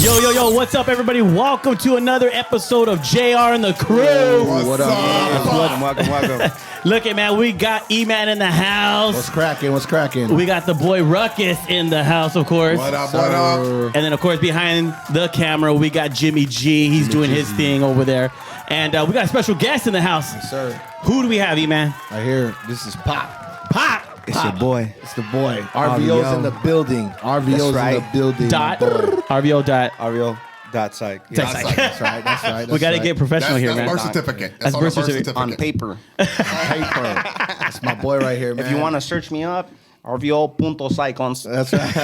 Yo, what's up, everybody? Welcome to another episode of JR and the Crew. What up? Welcome. Look at, man, we got E-Man in the house. What's cracking? We got the boy Ruckus in the house, of course. What up? And then, of course, behind the camera, we got Jimmy G. He's doing his thing over there. And we got a special guest in the house. Yes, sir. Who do we have, E-Man? I hear this is Pop. Pop. It's your boy. It's the boy. RVO's in the building. RVO's in the building. RVO.SIKE. Yeah. That's right. We got to get professional here, man. Birth certificate. That's on birth the certificate. On paper. That's my boy right here, man. If you want to search me up, RVO.SIKE. That's right.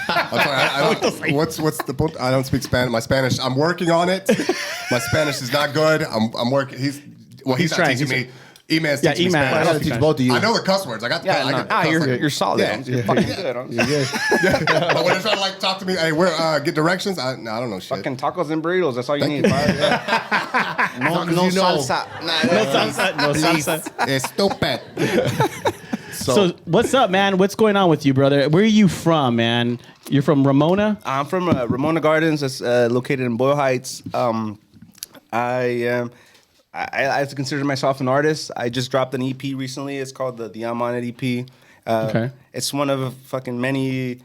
I'm sorry. What's the point? I don't speak Spanish. My Spanish. I'm working on it. My Spanish is not good. I'm working. He's not trying. teaching me. E-Man's teaching me E-Man. I Spanish. gotta teach both of you. I know the cuss words. I got. You're solid. Yeah. You're fucking good. You're good. But when they're trying to talk to me, hey, where get directions? I don't know shit. Fucking tacos and burritos. That's all you need. No salsa. No salsa. Estúpido. So what's up, man? What's going on with you, brother? Where are you from, man? You're from Ramona? I'm from Ramona Gardens. That's located in Boyle Heights. I consider myself an artist. I just dropped an EP recently. It's called the I'm On It EP. Okay. It's one of fucking many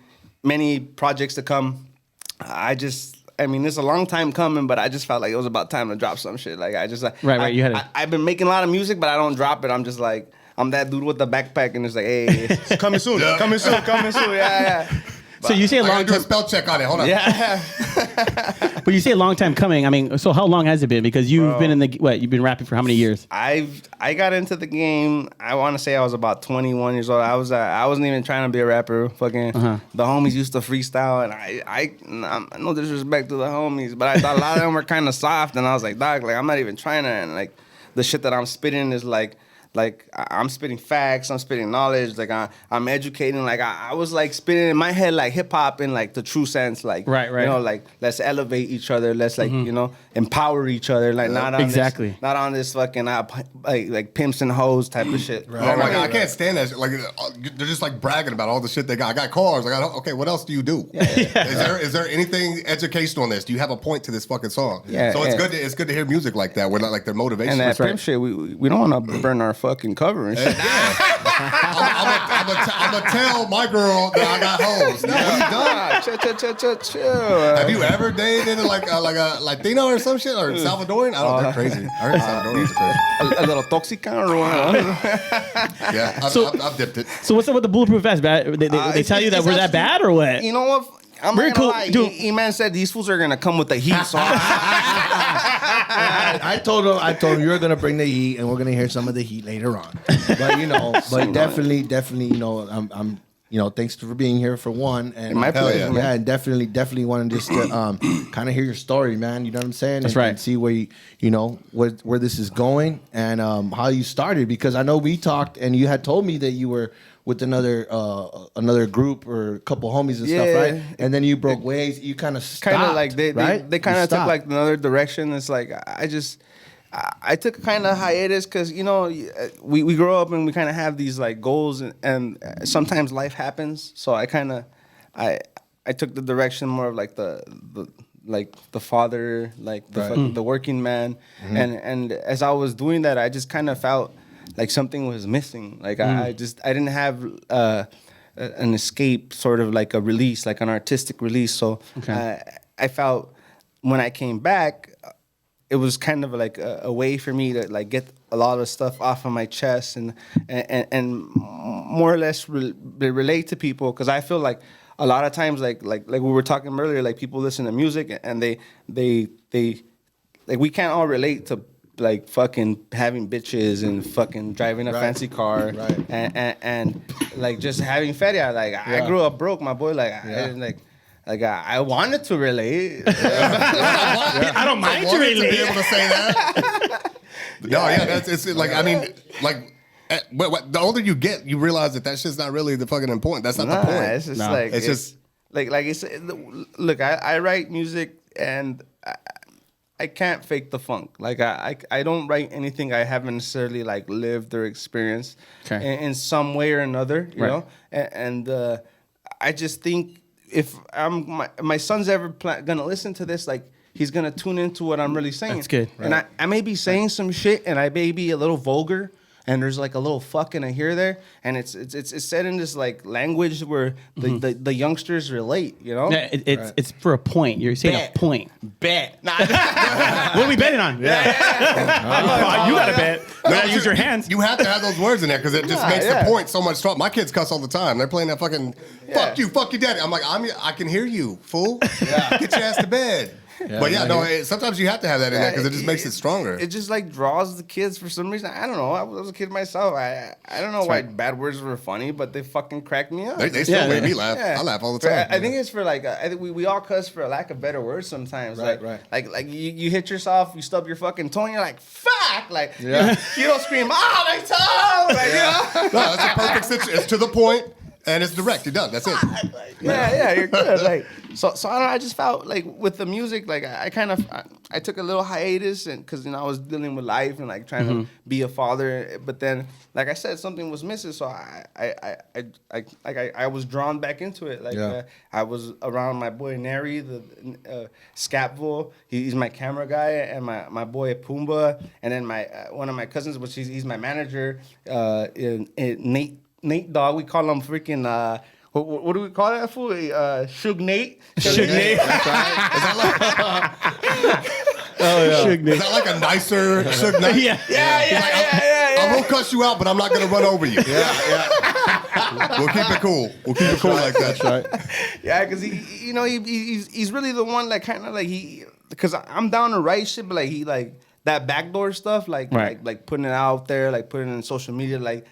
projects to come. It's a long time coming, but I just felt like it was about time to drop some shit. Like Right. I've been making a lot of music, but I don't drop it. I'm just like, I'm that dude with the backpack, and it's like, hey, it's coming soon, coming soon. Yeah. So you say a I long gotta do a time, spell check on it. Hold on. Yeah. but you say a long time coming. I mean, so how long has it been? Because you've been you've been rapping for how many years? I got into the game. I want to say I was about 21 years old. I wasn't even trying to be a rapper. Fucking the homies used to freestyle, and I no disrespect to the homies, but I thought a lot of them were kind of soft, and I was like, dog, like I'm not even trying to. And like the shit that I'm spitting is like I'm spitting facts, I'm spitting knowledge, like I'm educating, like I was like spitting in my head like hip hop in like the true sense, like right. You know, like let's elevate each other, let's like you know empower each other, like not on exactly not on this fucking like pimps and hoes type of shit. Right. Oh my God, I can't stand that shit. Like they're just like bragging about all the shit they got. I got cars. Okay, what else do you do? Yeah. Is there anything educational in this? Do you have a point to this fucking song? Yeah. So it's good to hear music like that. We're not like their motivation. And that pimp shit, we don't want to burn our fucking cover and shit. I'm gonna tell my girl that I got hoes. No, Chill. have you ever dated like a Latino or some shit or Salvadorian? I don't know. They're crazy. I heard Salvadorians are crazy. A little toxica or what? Yeah, I've dipped it. So what's up with the bulletproof vest? They tell you that we're that bad or what? You know what? I'm Very not gonna cool. lie. Dude. E-Man said these fools are gonna come with the heat, so I told him you're gonna bring the heat, and we're gonna hear some of the heat later on. But definitely, I'm thanks for being here for one. And my pleasure. Yeah, and definitely want to just kind of hear your story, man. You know what I'm saying? That's and, right. And see where where this is going and how you started, because I know we talked, and you had told me that you were with another group or a couple homies and stuff, right? And then you broke ways. You kind of stopped, kind of like they kind of took like another direction. It's like I took a kind of hiatus because we grow up and we kind of have these like goals and sometimes life happens. So I took the direction more of like the father, like the working man, and as I was doing that, I just kind of felt like something was missing. Like I didn't have an escape, sort of like a release, like an artistic release. So I felt when I came back, it was kind of like a way for me to like get a lot of stuff off of my chest and more or less relate to people, because I feel like a lot of times like we were talking earlier, like people listen to music and they like we can't all relate to like fucking having bitches and fucking driving a fancy car and like just having feria. Like I grew up broke, my boy. Like I wanted to relate. I don't mind to relate. To be able to say that. It's like I mean like. But the older you get, you realize that shit's not really the fucking important. That's not the point. It's just like it's just like it's look. I write music and I can't fake the funk. Like I don't write anything I haven't necessarily like lived or experienced in some way or another. You know, and I just think if my son's ever gonna listen to this, like he's gonna tune into what I'm really saying. That's good. And I may be saying some shit, and I may be a little vulgar, and there's like a little fuck in a here there, and it's said in this like language where the youngsters relate, you know? Yeah, it's for a point. You're saying a point. Bet. Nah. What are we betting on? You got to bet. You got to use your hands. You have to have those words in there because it just makes the point so much stronger. My kids cuss all the time. They're playing that fucking fuck you, daddy. I'm like, I can hear you, fool. Get your ass to bed. Yeah, but sometimes you have to have that in there because it just makes it stronger. It just like draws the kids for some reason. I don't know. I was a kid myself. I don't know why bad words were funny, but they fucking cracked me up. They still made me laugh. Yeah. I laugh all the time. I think it's for like I think we all cuss for a lack of better words sometimes. Right. Like you hit yourself, you stub your fucking toe, and you're like fuck. Like you don't scream, oh my toe. Like, No, that's a perfect situation. It's to the point. And it's direct. You're done. That's it. You're good. Like so I don't know, I just felt like with the music, like I took a little hiatus, and because I was dealing with life and like trying to be a father, but then like I said, something was missing, so I was drawn back into it. Like I was around my boy Neri, the Scapville. He's my camera guy, and my boy Pumbaa, and then my one of my cousins, which he's my manager, Nate Dog, we call him freaking, what do we call that fool? Suge Nate? Suge Nate. That's right. Is that like, Suge Nate. Is that like a nicer Suge Nate? Yeah. I will cuss you out, but I'm not going to run over you. Yeah. We'll keep it cool. We'll keep it cool like that. That's right. Yeah, because he's really the one that kind of like because I'm down to write shit, but like he like that backdoor stuff, like putting it out there, like putting it in social media, like.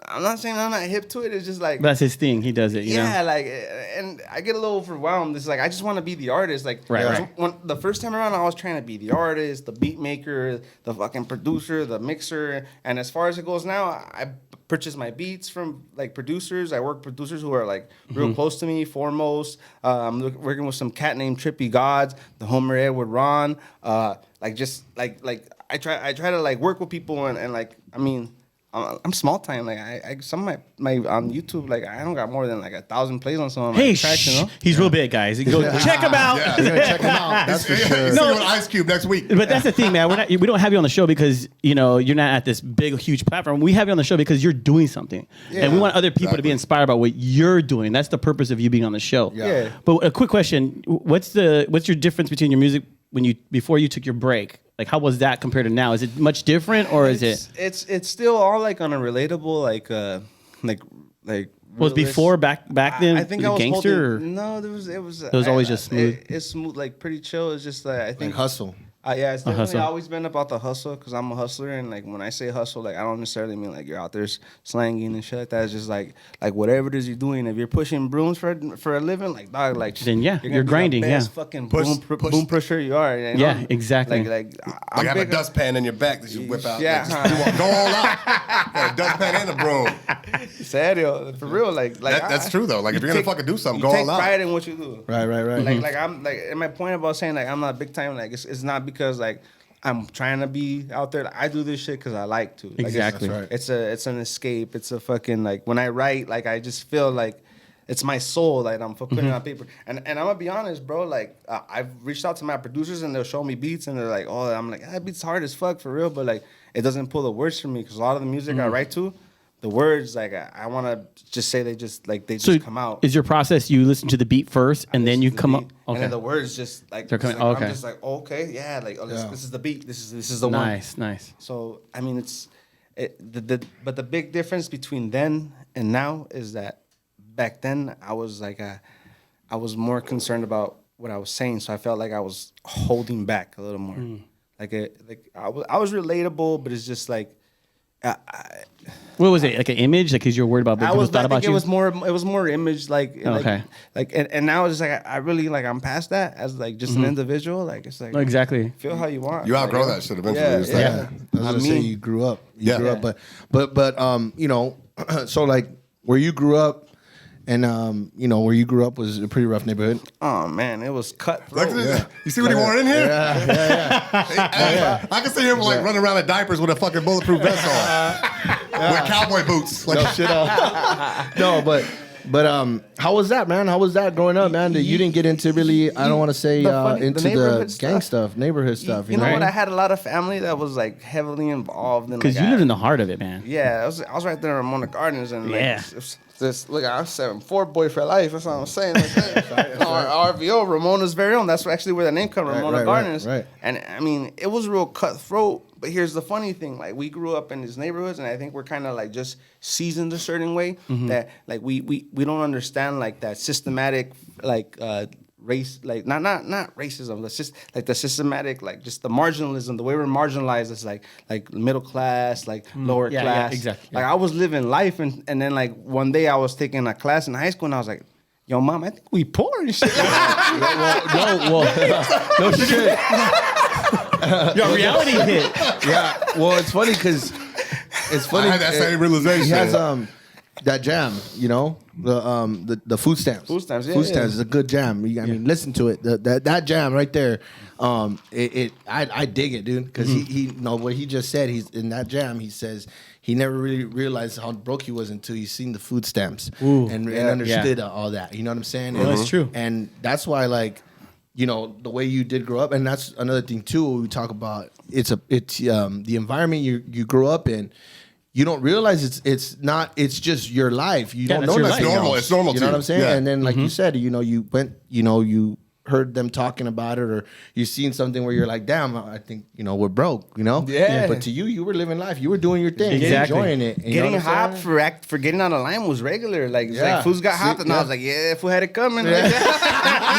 I'm not saying I'm not hip to it. It's just like that's his thing. He does it. You know? Like, and I get a little overwhelmed. It's like I just want to be the artist. Like, when the first time around, I was trying to be the artist, the beat maker, the fucking producer, the mixer. And as far as it goes now, I purchase my beats from like producers. I work with producers who are like real close to me. Foremost, I'm working with some cat named Trippy Gods, the Homer Edward Ron. Like I try to like work with people and like I mean. I'm small time. Like I some of my on YouTube, like I don't got more than like 1,000 plays on some of my tracks. You know? He's real big, guys. Go check him out. Yeah, you're gonna check him out. That's for sure. See you on Ice Cube next week. But that's the thing, man. We don't have you on the show because you're not at this big, huge platform. We have you on the show because you're doing something, and we want other people to be inspired by what you're doing. That's the purpose of you being on the show. Yeah. But a quick question: what's your difference between your music before you took your break? Like, how was that compared to now? Is it much different, or is it? It's still all like on a relatable like. Was before back then? I think I was gangster. No, it was always just smooth. It's smooth, like pretty chill. It's just like I think Like hustle. Yeah, it's definitely hustle. always been about the hustle because I'm a hustler, and like when I say hustle, like I don't necessarily mean like you're out there slanging and shit like that. It's just like whatever it is you're doing. If you're pushing brooms for a living, like dog, like then you're grinding. The best fucking boom pusher you are. You know? Yeah, exactly. Like have a dustpan in your back that you whip out. Yeah, you want to go all out. Got a dustpan and a broom. Serio, for real, like that's true though. Like if you're gonna fucking do something, go all out. Take pride in what you do. Right. Like I'm like, and my point about saying like I'm not big time. Like it's not because like. I'm trying to be out there. Like, I do this shit because I like to. Like, exactly. It's an escape. It's a fucking like when I write, like I just feel like it's my soul that I'm putting it on paper. And I'm gonna be honest, bro. Like I've reached out to my producers and they'll show me beats and they're like, oh, I'm like that beat's hard as fuck for real, but like it doesn't pull the words for me because a lot of the music I write to. The words, like I want to just say they just come out. Is your process you listen to the beat first and then you come up? Okay. And then the words just like they're coming. I'm just like okay, yeah, like this is the beat. This is the one. Nice. So I mean, but the big difference between then and now is that back then I was like I was more concerned about what I was saying, so I felt like I was holding back a little more. Like I was relatable, but it's just like. What was it? Like an image? Like, cause you're worried about people thought about you? It was more image. Like, okay. And now it's just like I really like I'm past that as like just an individual. Like it's like exactly. Feel how you want. You outgrow that shit eventually. Yeah. I was gonna say you grew up. You grew up, but so like where you grew up. And where you grew up was a pretty rough neighborhood. Oh man, it was cutthroat. You see what he wore in here? Yeah. I can see him like running around in diapers with a fucking bulletproof vest on, with cowboy boots. Like No shit. No, but But how was that, man? How was that growing up, man? That you didn't get into really, I don't want to say into the gang stuff, neighborhood stuff. You know what? I had a lot of family that was like heavily involved. Because you lived in the heart of it, man. Yeah, I was right there in Ramona Gardens, and like, look, I'm 7'4" boy for life. That's what I'm saying. Like, RVO, Ramona's very own. That's actually where the name comes, Ramona Gardens. Right. And I mean, it was real cutthroat. But here's the funny thing: like we grew up in these neighborhoods, and I think we're kind of like just seasoned a certain way that like we don't understand like that systematic like race, like not racism. That's just like the systematic, like just the marginalism. The way we're marginalized is like middle class, like lower class. Yeah, exactly. Like I was living life, and then like one day I was taking a class in high school, and I was like, "Yo, mom, I think we poor and shit." No shit. Your reality hit. Yeah. Well, it's funny because I had that same realization. He has that jam, you know, the food stamps. Food stamps, yeah, Food stamps is a good jam. I mean, listen to it. That jam right there. I dig it, dude, because he what he just said. He's in that jam. He says he never really realized how broke he was until he seen the food stamps and understood all that. You know what I'm saying? Well, that's true. And that's why, like, you know, the way you did grow up, and that's another thing too. We talk about it's the environment you grew up in. You don't realize it's just your life. You don't know nothing else. It's normal. You know what I'm saying? Yeah. And then, like you said, you know, you went, you know, you heard them talking about it, or you seen something where you're like, damn, I think, you know, we're broke, you know? Yeah. But to you were living life. You were doing your thing. Exactly. Enjoying it. You Getting know what I'm hopped saying? for getting out of line was regular. Like, it's Yeah. like fools got hopped, and I was like, yeah, fool had it coming. Like,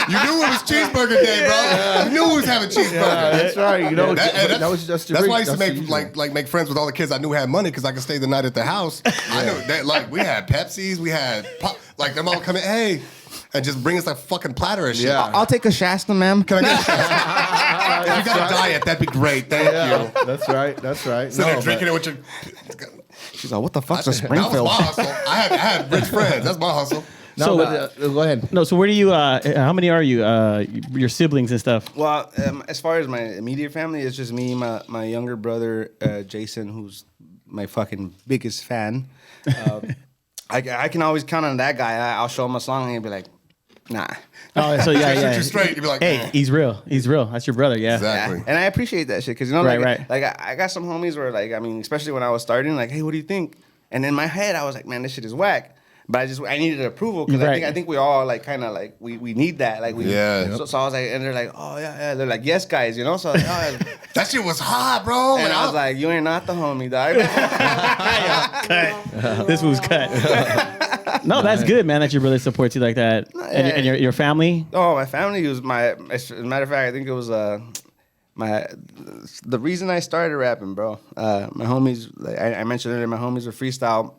You knew it was cheeseburger day, bro. You knew we was having cheeseburger. Yeah, that's right. You know, that was just That's why I used to make friends with all the kids I knew had money because I could stay the night at the house. I know that, like, we had Pepsis, we had pop, like them all come in, hey, and just bring us a fucking platter of shit. Yeah. I'll take a Shasta, ma'am. Can I get a shot? If you got a diet, that'd be great. Thank you. That's right. That's right. Sitting there drinking it with your. She's like, what the fuck's a That was Springfield? my hustle. I had rich friends. That's my hustle. No, So, but, go ahead. No, so where do you? How many are you? Your siblings and stuff. Well, as far as my immediate family, it's just me, my younger brother, Jason, who's my fucking biggest fan. I can always count on that guy. I'll show him a song and he'll be like, nah. Oh, so yeah, Shoot yeah. you straight. You'd be like, Hey, he's real. He's real. That's your brother. Yeah. Exactly. Yeah. And I appreciate that shit because, you know, Right. like I got some homies where, like, I mean, especially when I was starting, like, hey, what do you think? And in my head, I was like, man, this shit is whack. But I needed approval because Right. I think we all like kind of like we need that, like we So I was like, and they're like, oh yeah, they're like, yes guys, you know. So I was like, oh. that shit was hot, bro. And I was like, you ain't not the homie, dog. Cut. This was cut. No, that's good, man. That your brother supports you like that, and your family. Oh, my family was as a matter of fact, I think it was the reason I started rapping, bro. My homies, like I mentioned earlier, my homies were freestyle.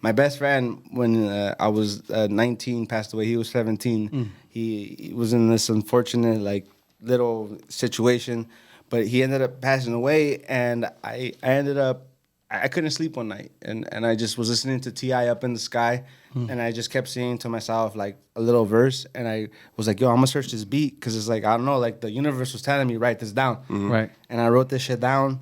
My best friend, when I was 19, passed away. He was 17. He was in this unfortunate, like, little situation, but he ended up passing away, and I ended up, I couldn't sleep one night, and I just was listening to T.I. Up in the Sky, and I just kept saying to myself, like, a little verse, and I was like, yo, I'm gonna search this beat, because it's like, I don't know, like, the universe was telling me, write this down. Right. And I wrote this shit down.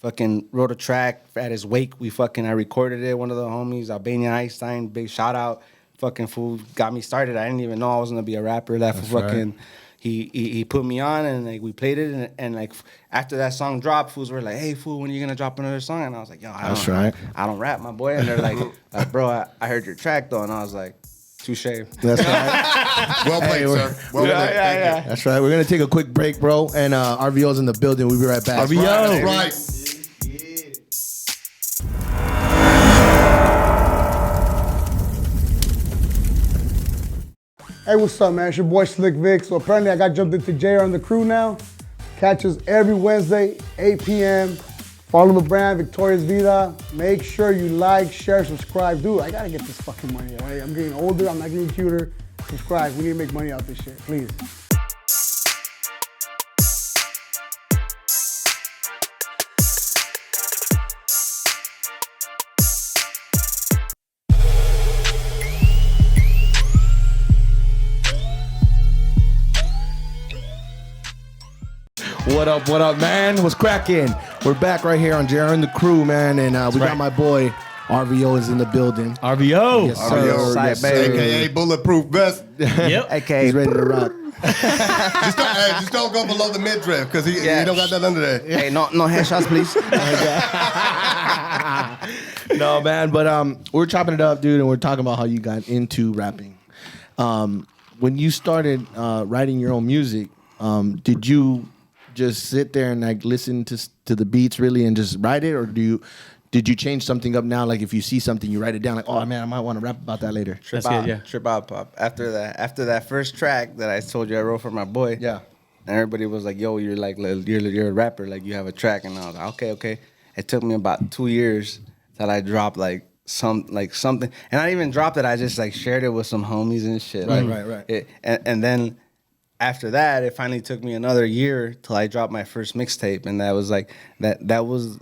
Fucking wrote a track at his wake. I recorded it. One of the homies, Albania Einstein, big shout out. Fucking fool got me started. I didn't even know I was gonna be a rapper. That fucking right. He put me on, and like we played it, and like after that song dropped, fools were like, "Hey fool, when are you gonna drop another song?" And I was like, "Yo, I don't rap, my boy." And they're like, "Bro, I heard your track though," and I was like, "Touche." That's right. Well played, sir. Well played. Yeah. That's right. We're gonna take a quick break, bro, and RVO's in the building. We'll be right back. RVO. That's right. Hey, what's up, man? It's your boy Slick Vic. So apparently I got jumped into JR on the crew now. Catch us every Wednesday, 8 p.m. Follow the brand, Victoria's Vida. Make sure you like, share, subscribe. Dude, I gotta get this fucking money, all right? I'm getting older, I'm not getting cuter. Subscribe, we need to make money out this shit, please. What up, man? What's cracking? We're back right here on JR and the Crew, man, and we got my boy RVO is in the building. RVO. Yes, sir. RVO, Yes, sir. aka Bulletproof Vest. Yep. Okay. He's ready to rock. Just don't go below the midriff because he don't got that under there. Hey, no headshots, please. No, man, but we're chopping it up, dude, and we're talking about how you got into rapping. When you started writing your own music, did you just sit there and like listen to the beats really and just write it, or did you change something up now? Like if you see something, you write it down. Like, oh man, I might want to rap about that later. Trip That's out, good, yeah. Trip out, pop. After that first track that I told you I wrote for my boy. Yeah. And everybody was like, "Yo, you're a rapper. Like you have a track." And I was like, "Okay." It took me about 2 years that I dropped something, and I didn't even dropped it. I just like shared it with some homies and shit. Right. And then after that, it finally took me another year till I dropped my first mixtape, and that was like that was.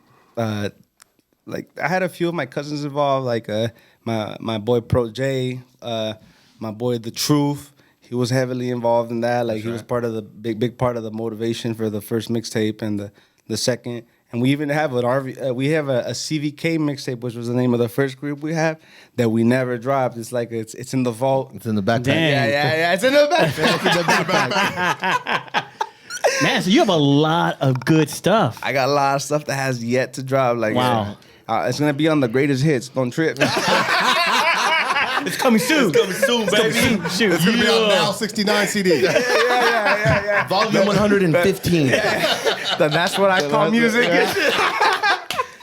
Like I had a few of my cousins involved, like my boy Pro J, my boy The Truth. He was heavily involved in that. Like he was part of the big part of the motivation for the first mixtape and the second. And we even have we have a CVK mixtape, which was the name of the first group we have that we never dropped. It's like it's in the vault. It's in the backpack. Damn. Yeah. It's in the backpack. Man, so you have a lot of good stuff. I got a lot of stuff that has yet to drop. Like Wow. It's gonna be on the greatest hits. Don't trip. It's coming soon. It's coming soon, baby. Shoot. It's gonna be on Now 69 CD. Yeah. Volume 115. Then that's what I call music.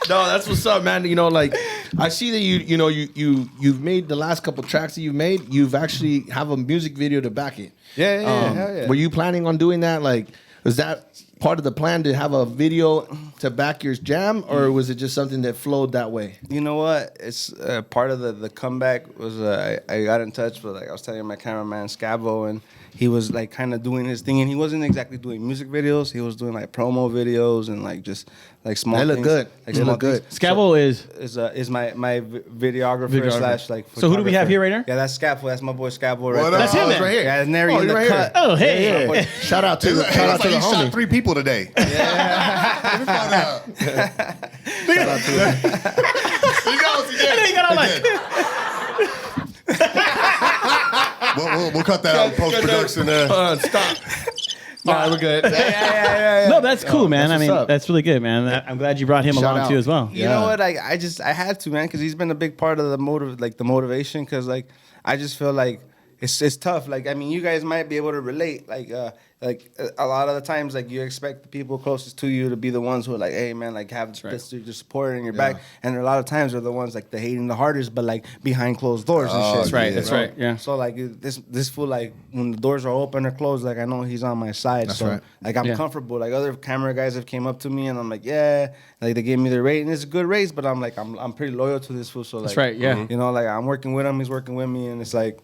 No, that's what's up, man. You know, like I see that you've made the last couple tracks that you've made. You've actually have a music video to back it. Yeah, hell yeah. Were you planning on doing that? Like, was that part of the plan to have a video to back your jam, or was it just something that flowed that way? You know what? It's part of the comeback was I got in touch with, like I was telling my cameraman Scavo, and he was like kind of doing his thing, and he wasn't exactly doing music videos. He was doing like promo videos and like just like small. They look things. good. Like They small look good. things. Scavo is my videographer slash like. So who do we have here right now? Yeah, that's Scavo. That's my boy Scavo right What there. up? That's him, Oh, man. right here. Yeah, it's Nary in the right cut. here. Oh, hey. Yeah. Shout out to the It's like you shot homie. 3 people today. Let me find out. Shout out to him. He goes, he did. He got all He did. We'll cut that out in post-production there. Stop. All right, we're good. Yeah. No, that's cool, man. I that's mean, what's up. that's really good, man. I'm glad you brought him Shout along out. too as well. You know what? I had to, man, because he's been a big part of the motivation. Because like I just feel like it's tough. Like I mean, you guys might be able to relate. Like a lot of the times, like you expect the people closest to you to be the ones who are like, hey man, like have this just support in your back. And a lot of times they're the ones like the hating the hardest, but like behind closed doors and shit. That's right. Yeah. That's right. Yeah. So like this fool, like when the doors are open or closed, like I know he's on my side. That's so right. like I'm comfortable. Like other camera guys have came up to me and I'm like, yeah, like they gave me their rate and it's a good rates, but I'm like I'm pretty loyal to this fool. So like, That's right, yeah. you know, like I'm working with him, he's working with me, and it's like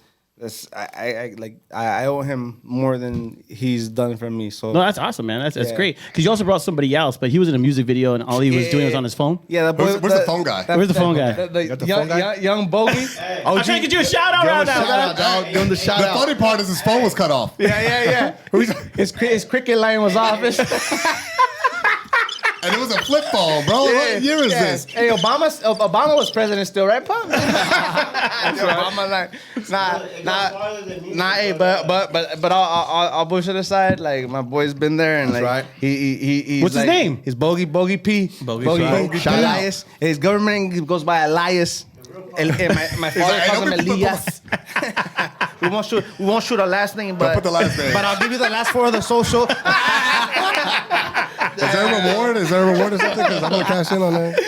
I owe him more than he's done for me. So No, that's awesome, man. That's Yeah. great. Because you also brought somebody else, but he was in a music video and all he was doing was on his phone. yeah, the boy, Where's the phone guy? Where's the phone guy? The phone guy? young bogey. I'm trying to get you a shout out right now, Shout out, man. dog. Give him the shout The out. funny part is his phone was cut off. Yeah. His cricket line was off. And it was a flip phone, bro. What year is this? Hey, Obama was president still, right, Pop? Obama, like, nah. Hey, but I'll bullshit aside. Like my boy's been there, and That's like right. he's What's his like, name? He's Bogey P. P. Shout out. Elias. His government name goes by Elias. My father like, calls him don't put- Elias. We won't shoot our last name, but put the last name. But I'll give you the last 4 of the social. Is there a reward? Is there a reward or something? Because I'm going to cash in on that.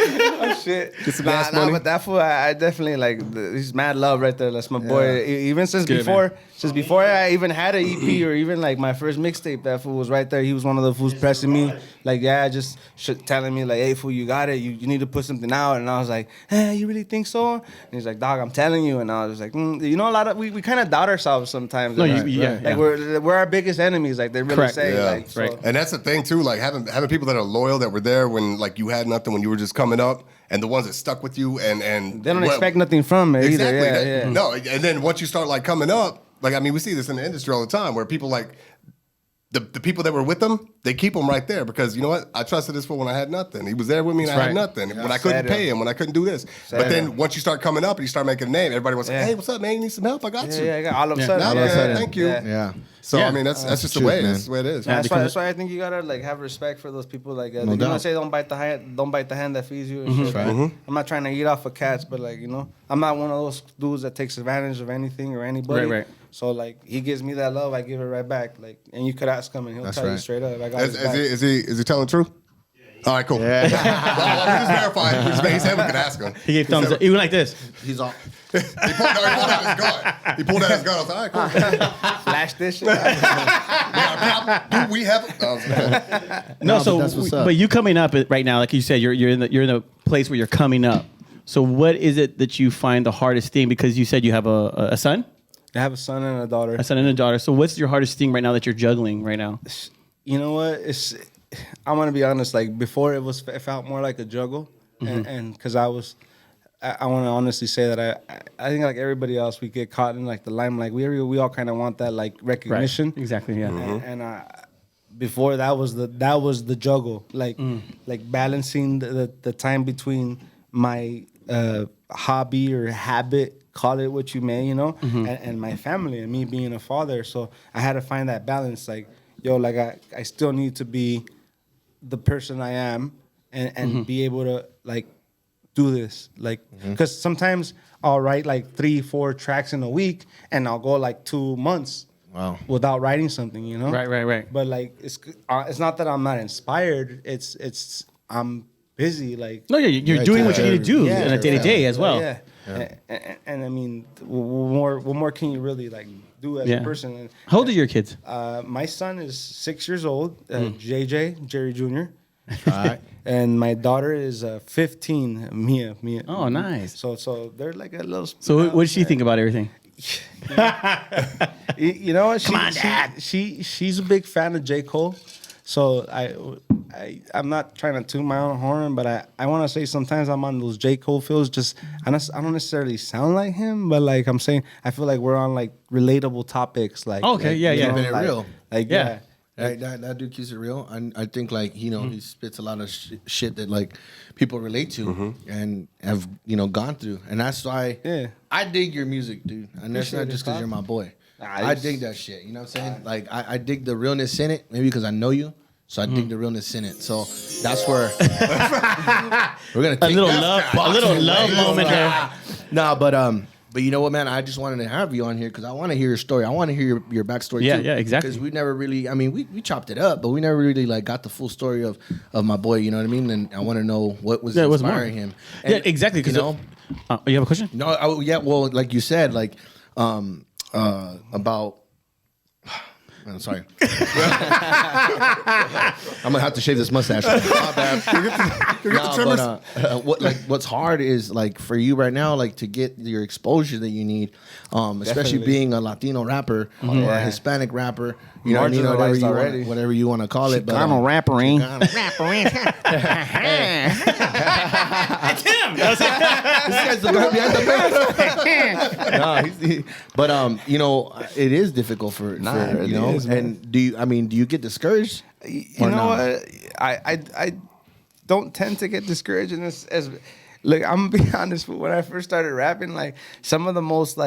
Oh shit! Get some gas money. But that fool, I definitely like. He's mad love right there. That's my boy. Even since good, before I even had an EP or even like my first mixtape, that fool was right there. He was one of the fools pressing me, like just telling me like, "Hey fool, you got it. You need to put something out." And I was like, "You really think so?" And he's like, "Dog, I'm telling you." And I was like, "You know, a lot of we kind of doubt ourselves sometimes. No, like, yeah. like we're our biggest enemies. Like they really Correct. say. Yeah. Like, so. Right. And that's the thing too, like having people that are loyal, that were there when like you had nothing, when you were just coming up, and the ones that stuck with you and They don't expect nothing from it exactly. either. Yeah, yeah. No, and then once you start like coming up, like I mean, we see this in the industry all the time where people like the people that were with him, they keep him right there because you know what? I trusted this fool when I had nothing. He was there with me and I had nothing. When I couldn't pay him, when I couldn't do this. But then once you start coming up and you start making a name, everybody was like, hey, what's up, man? You need some help? I got you. Yeah, all of a sudden. Thank you. Yeah. So I mean, that's just the way. That's the way it is. That's why I think you gotta like have respect for those people. Like you know, what I say, don't bite the hand that feeds you. And shit. I'm not trying to eat off of cats, but like I'm not one of those dudes that takes advantage of anything or anybody. Right. So like he gives me that love, I give it right back. Like, and you could ask him, and he'll tell you straight up. I got his back. Is he telling the truth? All right, cool. Yeah. Well, we just verified. He said we could ask him. He gave thumbs up. He went like this. He's all. He pulled out his gun. He pulled out his gun. I was like, all right, cool. Flash this shit. Do we have? No, but that's what's up. but you coming up right now, like you said, you're in the place where you're coming up. So what is it that you find the hardest thing? Because you said you have a son. I have a son and a daughter. A son and a daughter. So what's your hardest thing right now that you're juggling right now? You know what? I'm gonna be honest. Like before, it felt more like a juggle, and because I want to honestly say that I think like everybody else, we get caught in like the limelight. We all kind of want that like recognition. Right. Exactly. Yeah. And before that was the juggle, like balancing the time between my hobby or habit. Call it what you may, and my family and me being a father. So I had to find that balance. Like, like I still need to be the person I am and be able to like do this. Like, because sometimes I'll write like 3-4 tracks in a week and I'll go like 2 months without writing something, Right. But like, it's not that I'm not inspired. It's I'm busy. Like, No, you're doing what you need to do in a day-to-day as well. Yeah. And I mean, what more can you really like do as a person? And, how old are your kids? my son is 6 years old, JJ, Jerry Jr. All right. And my daughter is 15, Mia. Oh, nice. So they're like a little. So what does she think about everything? You know what? Come on, Dad. She's a big fan of J. Cole. So I'm not trying to toot my own horn, but I want to say sometimes I'm on those J. Cole feels. I don't necessarily sound like him, but like I'm saying, I feel like we're on like relatable topics. Like okay, keeping it real. Like Yeah. That dude keeps it real. I think like he spits a lot of shit that like people relate to and have gone through, and that's why I dig your music, dude. And that's not just because you're my boy. I dig that shit. You know what I'm saying? Like I dig the realness in it. Maybe because I know you. So I dig the realness in it. So that's where we're gonna take a little love moment here. Nah, but you know what, man? I just wanted to have you on here because I want to hear your story. I want to hear your backstory too. Yeah, exactly. Because we never really, I mean, we chopped it up, but we never really like got the full story of my boy. You know what I mean? And I want to know what was inspiring him. And, yeah, exactly. You know, you have a question? No, well, like you said, like about. I'm sorry. I'm gonna have to shave this mustache. My bad. What's hard is like for you right now, like to get your exposure that you need, especially being a Latino rapper or a Hispanic rapper. You know what I mean? Whatever you want to call it. Chicano rappering. It's him. This guy's the guy behind the back. But you know, it is difficult for you know. And do you get discouraged? You know what? I don't tend to get discouraged in this as. Look, I'm gonna be honest. When I first started rapping, like some of the most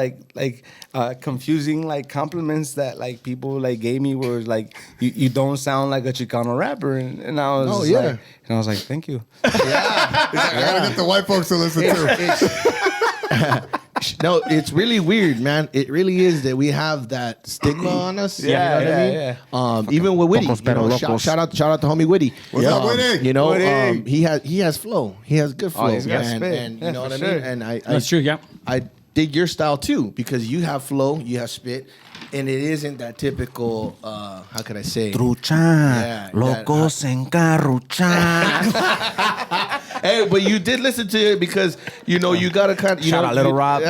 confusing like compliments that like people like gave me were like, "You don't sound like a Chicano rapper," and I was and I was like, "Thank you." Yeah, he's like, I gotta get the white folks to listen too. No, it's really weird, man. It really is that we have that stigma on us. Yeah, you know what I mean? Even with Witty, shout out to homie Witty. What's up, Witty? You know, he has flow. He has good flow. He's got spit. And you know what I mean? And that's true. Yeah, I dig your style too because you have flow, you have spit, and it isn't that typical. How could I say? Truchan, locos en carruchan. Hey, but you did listen to it because you know you gotta kind of shout out Little Rob.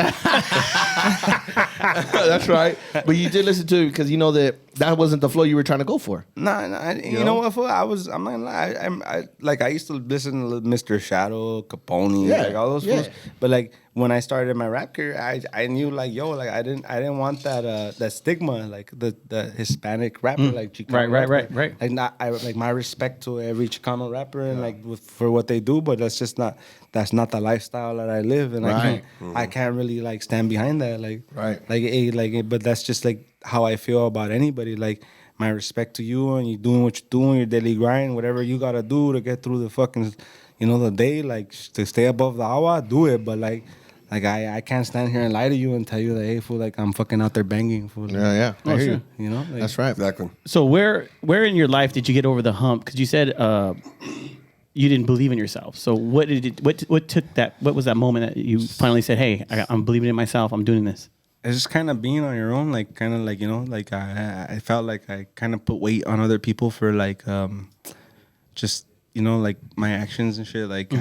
That's right. But you did listen to it because you know that that wasn't the flow you were trying to go for. Nah. You know what? Fool? I'm not gonna lie. I used to listen to Mr. Shadow, Capone, like all those fools. But like when I started my rap career, I knew like like I didn't want that stigma, like the Hispanic rapper, like Chicano Right. Like like my respect to every Chicano rapper and like for what they do, but that's not the lifestyle that I live, and I can't really like stand behind that, but that's just like how I feel about anybody. Like my respect to you, and you doing what you're doing, your daily grind, whatever you gotta do to get through the fucking, the day, like to stay above the hour, do it. But like I can't stand here and lie to you and tell you that, hey, fool, like I'm fucking out there banging, fool. Yeah. I hear you. Like, That's right. Exactly. So where in your life did you get over the hump? Because you said you didn't believe in yourself. So what took that? What was that moment that you finally said, hey, I'm believing in myself, I'm doing this? It's just kind of being on your own, like kind of like, like I felt like I kind of put weight on other people for like just like my actions and shit. Like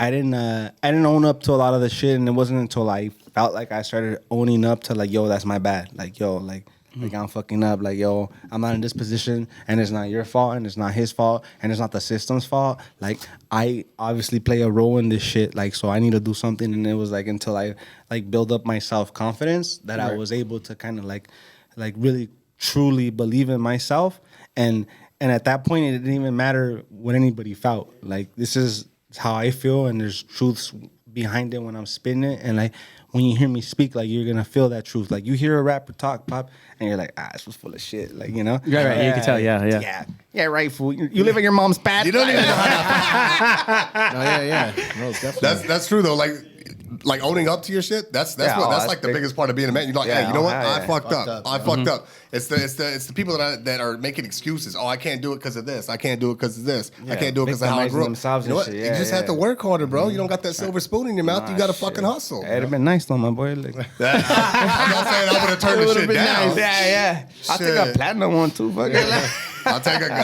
I didn't own up to a lot of the shit, and it wasn't until I felt like I started owning up to like, yo, that's my bad. Like, yo, like I'm fucking up. Like, yo, I'm not in this position, and it's not your fault, and it's not his fault, and it's not the system's fault. Like, I obviously play a role in this shit. Like, so I need to do something. And it was like until I like build up my self-confidence that I was able to kind of like really truly believe in myself. And at that point, it didn't even matter what anybody felt. Like, this is how I feel, and there's truths behind it when I'm spitting it. And like when you hear me speak, like you're gonna feel that truth. Like you hear a rapper talk, pop, and you're like, this was full of shit. Like, Right. You can tell. Yeah, right, fool. You live in your mom's pad. You don't even know how to. Yeah. No, definitely. That's true though. Like owning up to your shit. That's like the biggest part of being a man. You're like, hey, you know what? I fucked up. I fucked up. It's the people that are making excuses. Oh, I can't do it because of this. I can't do it because of this. I can't do it because of how I grew up. You know what? You just have to work harder, bro. You don't got that silver spoon in your mouth. You got to fucking hustle. It'd have been nice though, my boy. Like, I'm not saying I would have turned the shit down. Nice. Yeah. I'll take a platinum one too. Fuck it. I'll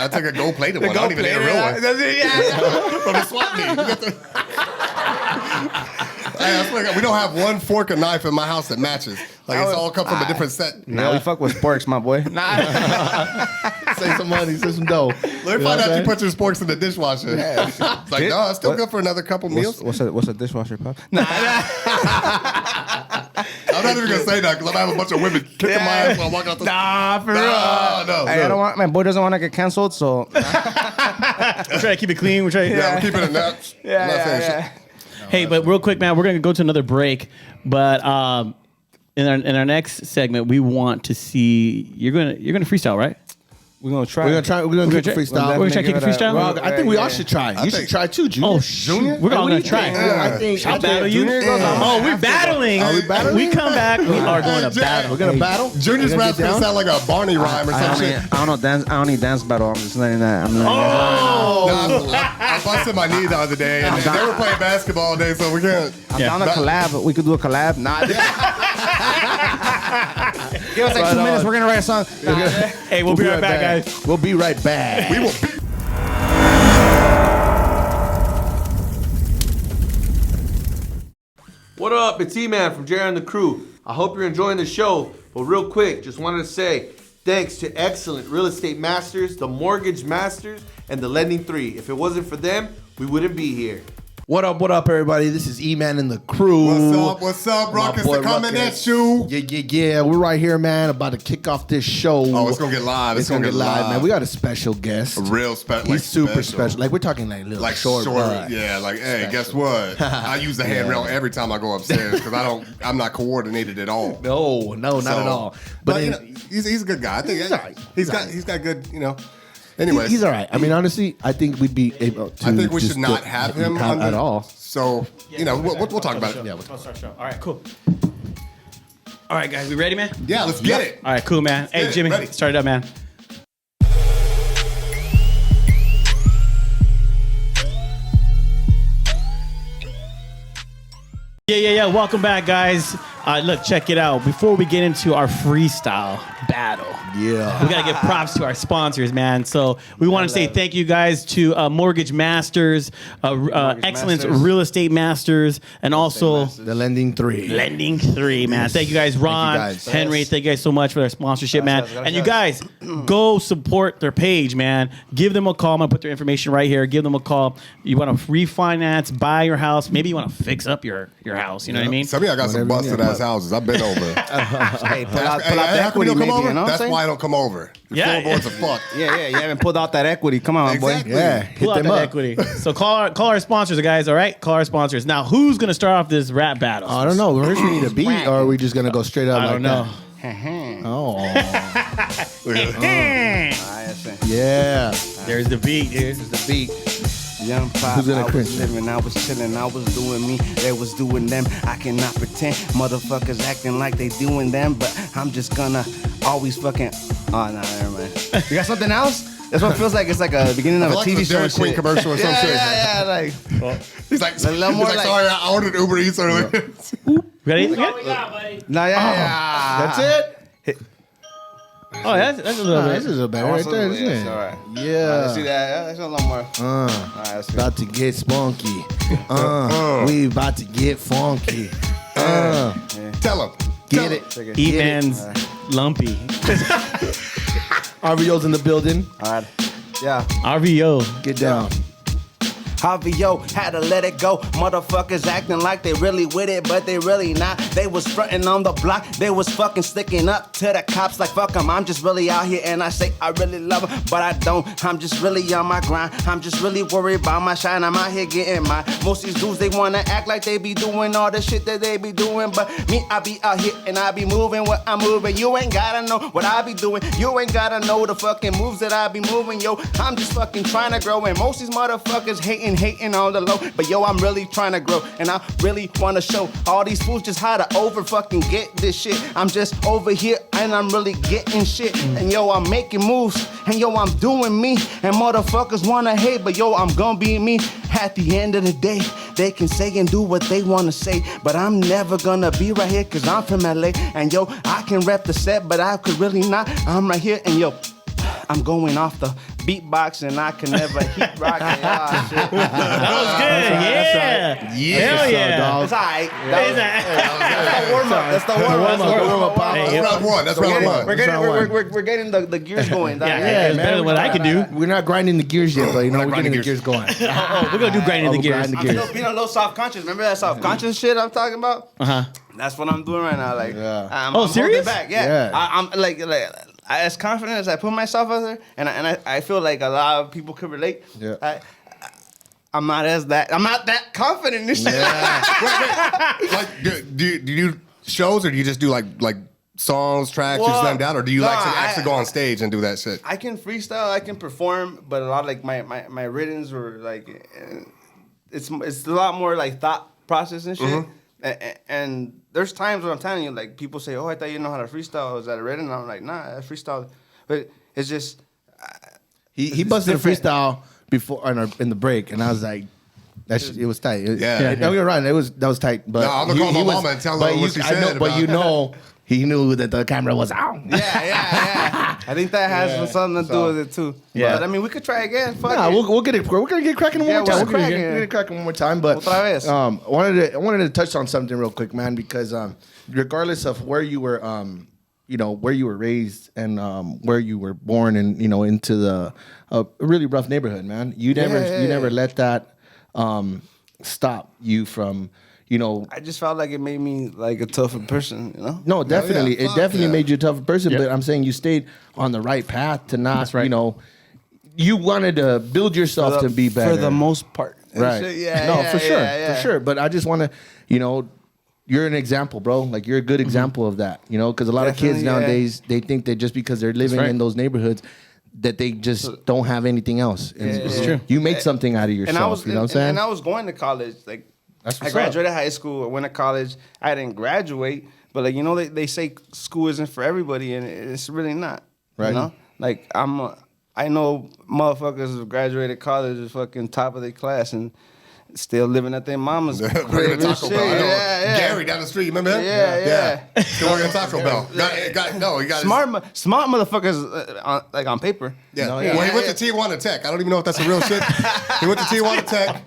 take a gold plated one. I don't even need a real one. From the swap meet. We don't have one fork or knife in my house that matches. Like, it's all come from a different set. Now we fuck with sporks, my boy. Save some money, save some dough. Let me find out you put your sporks in the dishwasher. It's like, no, it's still good for another couple meals. What's a dishwasher, pop? I'm not even gonna say that because I have a bunch of women kicking my ass while walking out the. Nah, for real. No. I don't want. My boy doesn't want to get canceled, so. We're trying to keep it clean. We're keeping it nuts. Yeah. Hey, but real quick, man, we're gonna go to another break. But in our next segment, we want to see you're gonna freestyle, right? We're gonna try. We're gonna kick a freestyle. We're gonna try to kick a freestyle. Well, I think we all should try. You should try too, Junior. Oh, Junior, we're all gonna try. I think I'll battle you. Oh, we're battling. Are we battling? We come back. We are going to battle. We're gonna battle. Junior's rap's gonna sound like a Barney rhyme or some shit. I don't need dance battle. I'm just letting that. I busted my knee the other day, and they were playing basketball all day, so we can't. I'm down to collab. We could do a collab. Nah. Give us like 2 minutes. We're gonna write a song. Hey, we'll be right back, guys. We'll be right back. We will be. What up? It's E-Man from Jerry and the Crew. I hope you're enjoying the show. But real quick, just wanted to say thanks to excellent real estate masters, the mortgage masters, and the lending 3. If it wasn't for them, we wouldn't be here. What up, everybody? This is E-Man and the Crew. What's up? Ruckus coming at you. Yeah. We're right here, man, about to kick off this show. Oh, it's going to get live. It's going to get live, man. We got a special guest. A real special. He's super special. Like, we're talking like little short. Yeah, like, hey, guess what? I use the handrail every time I go upstairs because I'm not coordinated at all. No, not at all. But he's a good guy. I think he's got good, Anyways, he's all right. I mean, honestly, I think we'd be able to. I think we should not have him at all. So, we'll talk about it. Yeah, We'll start the show. All right, cool. All right, guys, we ready, man? Yeah, let's get it. All right, cool, man. Hey, Jimmy, start it up, man. Yeah. Welcome back, guys. Look, check it out. Before we get into our freestyle battle, we gotta give props to our sponsors, man. So we want to say thank you guys to Mortgage Masters, Excellence Masters. Real Estate Masters, and also The Lending 3. Lending 3, man. Thank you guys, Ron, guys. Henry. Thank you guys so much for their sponsorship, man. Gracias. And you guys, go support their page, man. Give them a call. I'm gonna put their information right here. Give them a call. You want to refinance, buy your house. Maybe you want to fix up your house. You know what I mean? Some of y'all got some busted ass houses. I've been over. Hey, pull out Hey, the how come equity, you don't come maybe. over? You know what I'm That's saying? why I don't come over. The Yeah. floorboards are fucked. Yeah. You haven't pulled out that equity. Come on, Exactly. boy. Yeah, Pull hit out them that up. equity. So call our sponsors, guys. All right, call our sponsors. Now, who's gonna start off this rap battle? I don't know. First we need a beat, or are we just gonna go straight up? I like don't know. that? Oh, Alright, yeah. There's the beat, dude. the beat. Young pop, Who's gonna I was cringe? living, I was chilling, I was doing me, they was doing them. I cannot pretend motherfuckers acting like they doing them, but I'm just gonna always fucking. Oh no, never mind. You got something else? That's what it feels like. It's like a beginning of a like TV the show. Dairy and Queen shit. commercial or some shit. Yeah, like He's like, A little more like- sorry, I ordered Uber Eats earlier. Ready? no, yeah. That's it. Oh, that's a little This bit. is a better right there, isn't it? All right. Yeah. See that? Yeah, that's a little more. All right, let's see. About to get spunky. We about to get funky. Tell him. Get it. Take it. E-Man's lumpy. RVO's in the building. All right. Yeah. RVO. Get down. RVO had to let it go. Motherfuckers acting like they really with it, but they really not. They was fronting on the block. They was fucking sticking up to the cops like fuck them. I'm just really out here and I say I really love them, but I don't. I'm just really on my grind. I'm just really worried about my shine. I'm out here getting mine. Most of these dudes, they wanna act like they be doing all the shit that they be doing, but me, I be out here and I be moving what I'm moving. You ain't gotta know what I be doing. You ain't gotta know the fucking moves that I be moving, yo. I'm just fucking trying to grow, and most of these motherfuckers hating on the low, but yo, I'm really trying to grow, and I really want to show all these fools just how to over fucking get this shit. I'm just over here and I'm really getting shit, and yo, I'm making moves, and yo, I'm doing me, and motherfuckers wanna hate, but yo, I'm gonna be me. At the end of the day, they can say and do what they wanna say, but I'm never gonna be right here, cause I'm from LA, and yo, I can rep the set, but I could really not. I'm right here, and yo, I'm going off the beatbox and I can never heat rock it. Oh, shit. That was good. Yeah. Hell yeah. It's all right. That's the warm up. That's the warm up. Hey, That's round one. That's round one. We're getting the gears going. Yeah, it's better than what I could do. We're not grinding the gears yet, but you know, we're getting the grinding gears going. Oh, we're gonna do grinding the we're gears. grinding I'm still being a little soft conscious. Remember that soft conscious shit I'm talking about? That's what I'm doing right now. Like, I'm Oh, serious? holding back. Yeah. I'm like as confident as I put myself out there, and I feel like a lot of people could relate. Yeah. I'm not that confident in this shit. Like, do you do shows or do you just do like songs, tracks, you Well, slam down, or do you like to no, actually go on stage and do that shit? I can freestyle, I can perform, but a lot of like my writtens were like, it's a lot more like thought process and shit. And there's times when I'm telling you, like people say, "Oh, I thought you know how to freestyle." Is that a written? And I'm like, "Nah, I freestyle," but it's just He busted a different. freestyle before in the break, and I was like, it was tight. Yeah. No, you're right. That was tight. But No, I'm gonna call my mama and tell her what she said But about- you know, he knew that the camera was out. yeah. I think that has something to do with it too. Yeah. But I mean, we could try again. Fuck Nah, it. we'll get it. We're gonna get cracking one Yeah, more time. we'll We're gonna cracking. get cracking one more time. But Otra vez. I wanted to touch on something real quick, man, because regardless of where you were, where you were raised and where you were born, and into the a really rough neighborhood, man. You never let that stop you from. I just felt like it made me like a tougher person, you know? No, definitely. yeah. It definitely Yeah. made you a tougher person, Yep. but I'm saying you stayed on the right path to not, That's right. you wanted to build yourself to be better. For the most part. Right. For sure. But I just want to, you're an example, bro. Like you're a good example of that, because a lot of kids Definitely, yeah. nowadays, they think that just because they're living right. in those neighborhoods, that they just don't have anything else. And It's true. You made something out of yourself, And I was, you know what I'm saying? and I was going to college. Like, That's I what's graduated high school. I went to college. I didn't graduate, but like they say school isn't for everybody, and it's really not. Right. You know, like I know motherfuckers who graduated college is fucking top of their class, and Still living at their mama's Working crib at and Taco shit. Bell. I know. Yeah. Gary down the street, you remember him? Yeah. Still working at Taco Bell. He got Smart motherfuckers on paper. Yeah. No, yeah. Well, he went to Tijuana Tech. I don't even know if that's a real shit. He went to Tijuana Tech.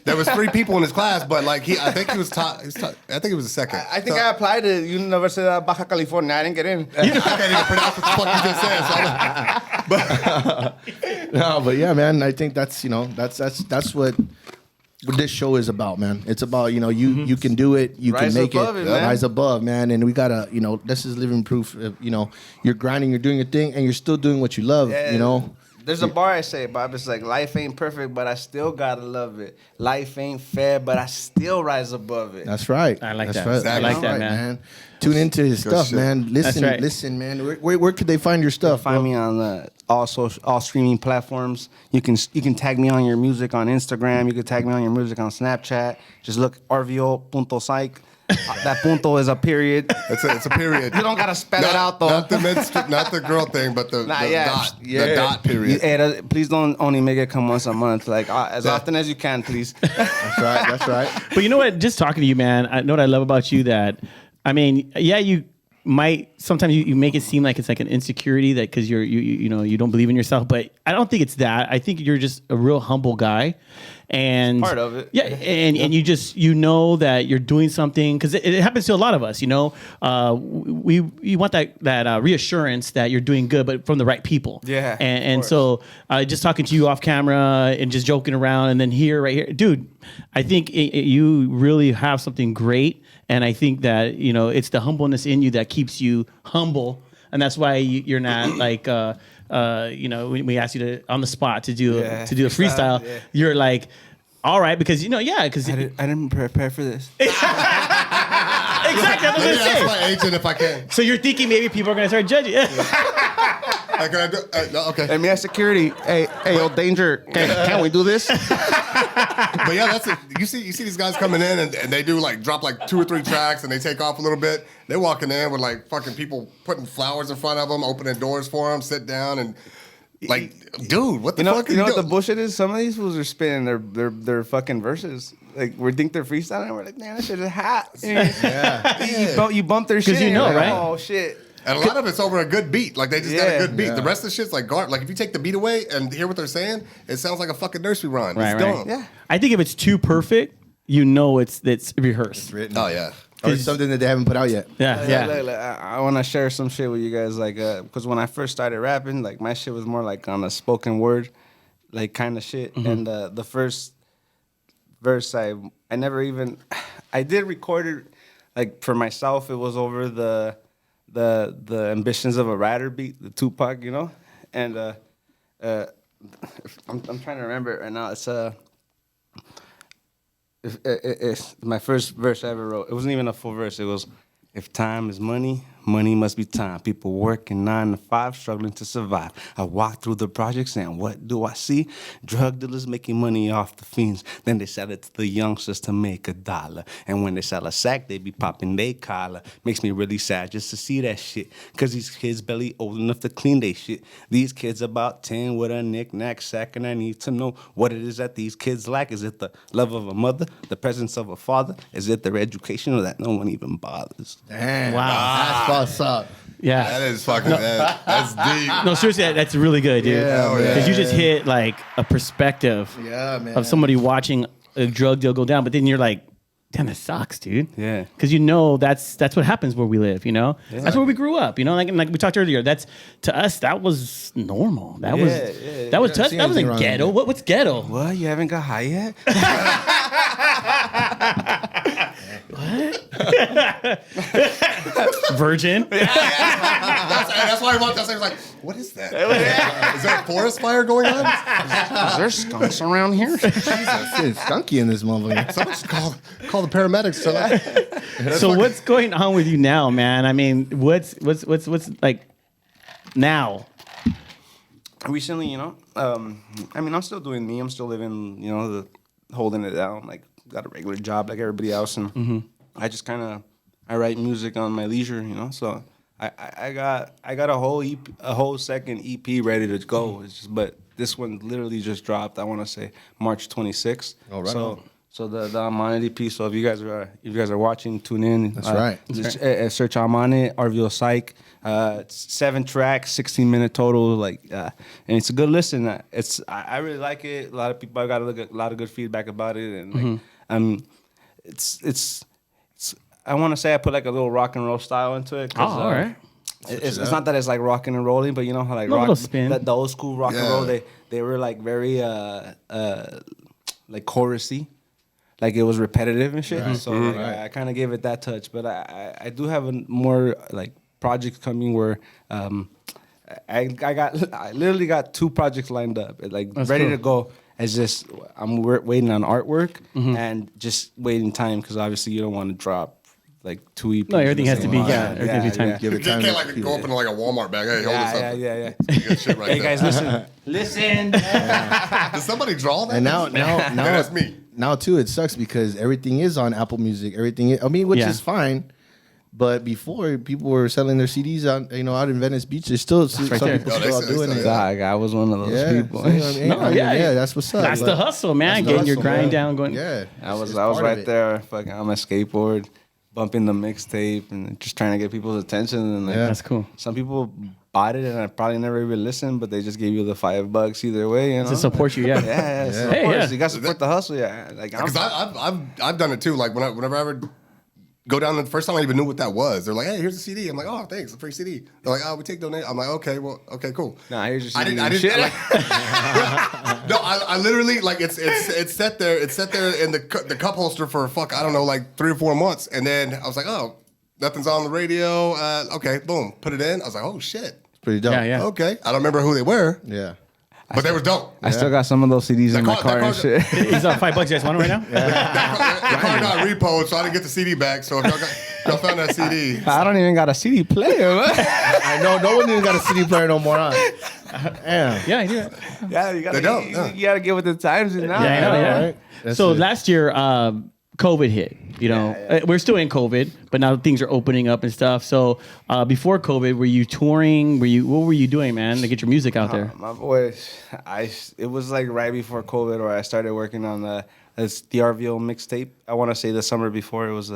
There was 3 people in his class, but like I think he was top. I think he was the second. I think I applied to Universidad Baja California. I didn't get in. I can't even pronounce what the fuck you just said. No, but yeah, man. I think that's that's what this show is about, man. It's about you can do it, you Rise can make above it, man. rise above, man. And we gotta this is living proof. Of, you're grinding, you're doing your thing, and you're still doing what you love. Yeah. There's a bar I say, Bob. It's like, life ain't perfect, but I still gotta love it. Life ain't fair, but I still rise above it. That's right. I like That's that. Right. Exactly. I like that, Right, man. Tune into his stuff, shit. man. Listen, That's right. listen, man. Where could they find your stuff? Find bro? me on all streaming platforms. You can tag me on your music on Instagram. You can tag me on your music on Snapchat. Just look RVO.SIKE. That punto is a period. It's a period. You don't gotta spell it out though. Not the girl thing, but the dot. Yeah. The dot period. Please don't only make it come once a month. Like as often as you can, please. That's right. That's right. But you know what? Just talking to you, man, I know what I love about you that, I mean, yeah, you might sometimes you make it seem like it's like an insecurity that because you don't believe in yourself, but I don't think it's that. I think you're just a real humble guy, and Part of it. yeah, and you just that you're doing something because it happens to a lot of us. You want that reassurance that you're doing good, but from the right people. Yeah, and so just talking to you off camera and just joking around, and then right here, dude, I think you really have something great. And I think that, it's the humbleness in you that keeps you humble. And that's why you're not like, when we asked you to on the spot to do a freestyle, you're like, all right, because, because I didn't prepare for this. Exactly. That's what I'm Maybe that's saying. my agent if I can. So you're thinking maybe people are going to start judging. Can I do? No, okay. Let me ask security. Hey, yo, danger. Can we do this? But yeah, that's it. You see these guys coming in and they do drop 2 or 3 tracks and they take off a little bit. They're walking in with fucking people putting flowers in front of them, opening doors for them, sit down and dude, what the fuck? You know what the bullshit is? Some of these fools are spinning their fucking verses. Like we think they're freestyling, and we're like, man, that shit is hot. Yeah. You bump their shit, right? Oh shit. And a lot of it's over a good beat. Like they just got a good beat. The rest of the shit's like garbage. Like if you take the beat away and hear what they're saying, it sounds like a fucking nursery rhyme. It's dumb. Yeah. I think if it's too perfect, it's rehearsed. Written. Oh yeah. Or it's something that they haven't put out yet. Yeah. Look, I want to share some shit with you guys, because when I first started rapping, my shit was more on a spoken word, kind of shit. Mm-hmm. And the first verse, I did record it, for myself. It was over the Ambitions of a Rider beat, the Tupac, and I'm trying to remember it right now. It's my first verse I ever wrote. It wasn't even a full verse. It was, if time is money, money must be time. People working 9 to 5, struggling to survive. I walk through the projects and what do I see? Drug dealers making money off the fiends. Then they sell it to the youngsters to make $1. And when they sell a sack, they be popping their collar. Makes me really sad just to see that shit. Cause these kids barely old enough to clean their shit. These kids about 10 with a knick-knack sack. And I need to know what it is that these kids lack. Is it the love of a mother? The presence of a father? Is it their education or that no one even bothers? Damn. Wow. That's what's up. Yeah. That is fucking that's deep. No, seriously, that's really good, dude. Yeah, Because you just hit a perspective of somebody watching a drug deal go down, but then you're like, damn, that sucks, dude. Yeah. Because that's what happens where we live, That's where we grew up, like we talked earlier. That's to us, that was normal. That was tough. That wasn't ghetto. What's ghetto? What? You haven't got high yet? Virgin. That's why I walked outside. I was like, what is that? Is there a forest fire going on? Is there skunks around here? Jesus, it's skunky in this motherfucker. Someone just call the paramedics. So what's going on with you now, man? I mean, what's like now? Recently, I'm still doing me. I'm still living, holding it down. Got a regular job like everybody else, and I just I write music on my leisure, So I got a whole second EP ready to go. It's just, but this one literally just dropped. I want to say March 26th. Oh, right on. So the Armani EP. So if you guys are watching, tune in. That's right. Just search Armani, RVO SIKE. It's 7 tracks, 16-minute total. And it's a good listen. I really like it. A lot of people, I got a lot of good feedback about it, and it's I want to say I put like a little rock and roll style into it. All right. It's not that it's like rocking and rolling, but you know how like the old school rock and roll, they were like very like chorusy. Like it was repetitive and shit. Right. So I kind of gave it that touch. But I do have a more like projects coming where I literally got 2 projects lined up. That's ready to go. It's just I'm waiting on artwork and just waiting time because obviously you don't want to drop like 2 EPs. No, everything has to be everything has to be time. Give it time. You can't like go up in like a Walmart bag. Hey, hold this up. Yeah. Good shit right hey there. guys, listen. Does somebody draw that? And now that's me. Now too, it sucks because everything is on Apple Music. Which is fine. But before, people were selling their CDs out in Venice Beach. There's still some people still out doing it. I was one of those people. That's what's up. That's the hustle, man. Getting your grind down, going. Yeah, I was right there, fucking on my skateboard, bumping the mixtape, and just trying to get people's attention. And that's cool. Some people bought it, and I probably never even listened, but they just gave you the $5 either way, you know? To support you, yeah. Support. You got to support the hustle, Because I've done it too. Like whenever I ever go down, the first time I even knew what that was. They're like, "Hey, here's a CD." I'm like, "Oh, thanks, a free CD." They're like, "Oh, we take donations." I'm like, "Okay, cool." Nah, here's your CD. I didn't. No, I literally like it's set there. It's set there in the cup holster for I don't know, like 3 or 4 months, and then I was like, "Oh, nothing's on the radio." Okay, boom, put it in. I was like, "Oh shit." Pretty dope. Yeah. Okay. I don't remember who they were. Yeah. But they were dope. I still got some of those CDs in my car and shit. He's on $5. You guys want it right now? The car got repoed, so I didn't get the CD back. So if y'all found that CD. I don't even got a CD player, man. I know. No one even got a CD player no more, huh? Damn. Yeah, I do. Yeah, you gotta get with the times now. Yeah, I know, yeah. Right? So last year, COVID hit. We're still in COVID, but now things are opening up and stuff. So before COVID, were you touring? What were you doing, man, to get your music out there? My boy, it was like right before COVID where I started working on the RVO mixtape. I want to say the summer before it was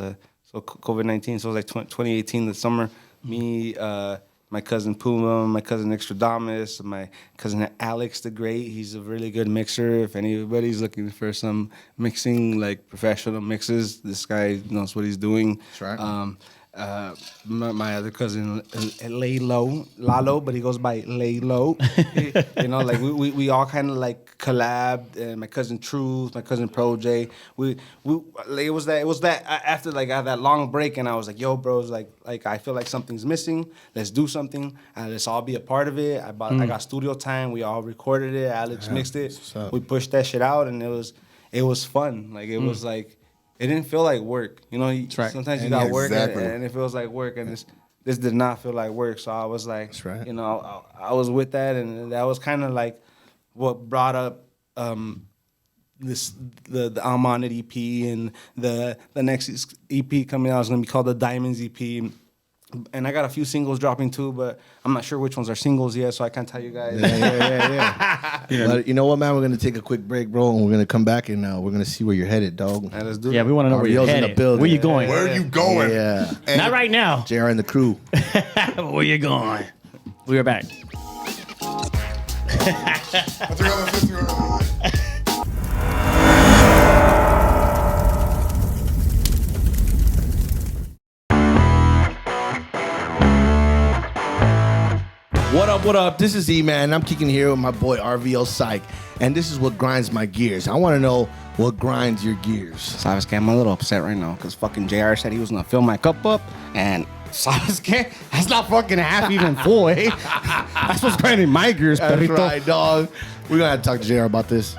COVID-19. So it was like 2018, the summer. Me, my cousin Puma, my cousin Extradamus, my cousin Alex the Great. He's a really good mixer. If anybody's looking for some mixing, like professional mixes, this guy knows what he's doing. That's right. My other cousin Lalo, but he goes by Lalo. We all kind of like collabed. And my cousin Truth, my cousin Pro J. It was that after like I had that long break, and I was like, yo, bros, like I feel like something's missing. Let's do something. Let's all be a part of it. I got studio time. We all recorded it. Alex mixed it. We pushed that shit out, and it was fun. Like it was like. It didn't feel like work. Sometimes you got work and it feels like work, and this did not feel like work. So I was like, I was with that, and that was kind of like what brought up the Armani EP, and the next EP coming out is going to be called the Diamonds EP. And I got a few singles dropping too, but I'm not sure which ones are singles yet, so I can't tell you guys. Yeah. But you know what, man? We're going to take a quick break, bro, and we're going to come back, and we're going to see where you're headed, dog. Let's do it. Yeah, we want to know where you're headed. Where you going? Where are you going? Yeah. Not right now. JR and the crew. Where you going? We are back. Let's go. What up? This is E-Man. I'm kicking here with my boy RVO SIKE, and this is what grinds my gears. I want to know what grinds your gears. Sabes que I'm a little upset right now because fucking JR said he was going to fill my cup up, and sabes que that's not fucking half even full, eh? That's what's grinding my gears, That's perrito. right, dog. We're going to have to talk to JR about this.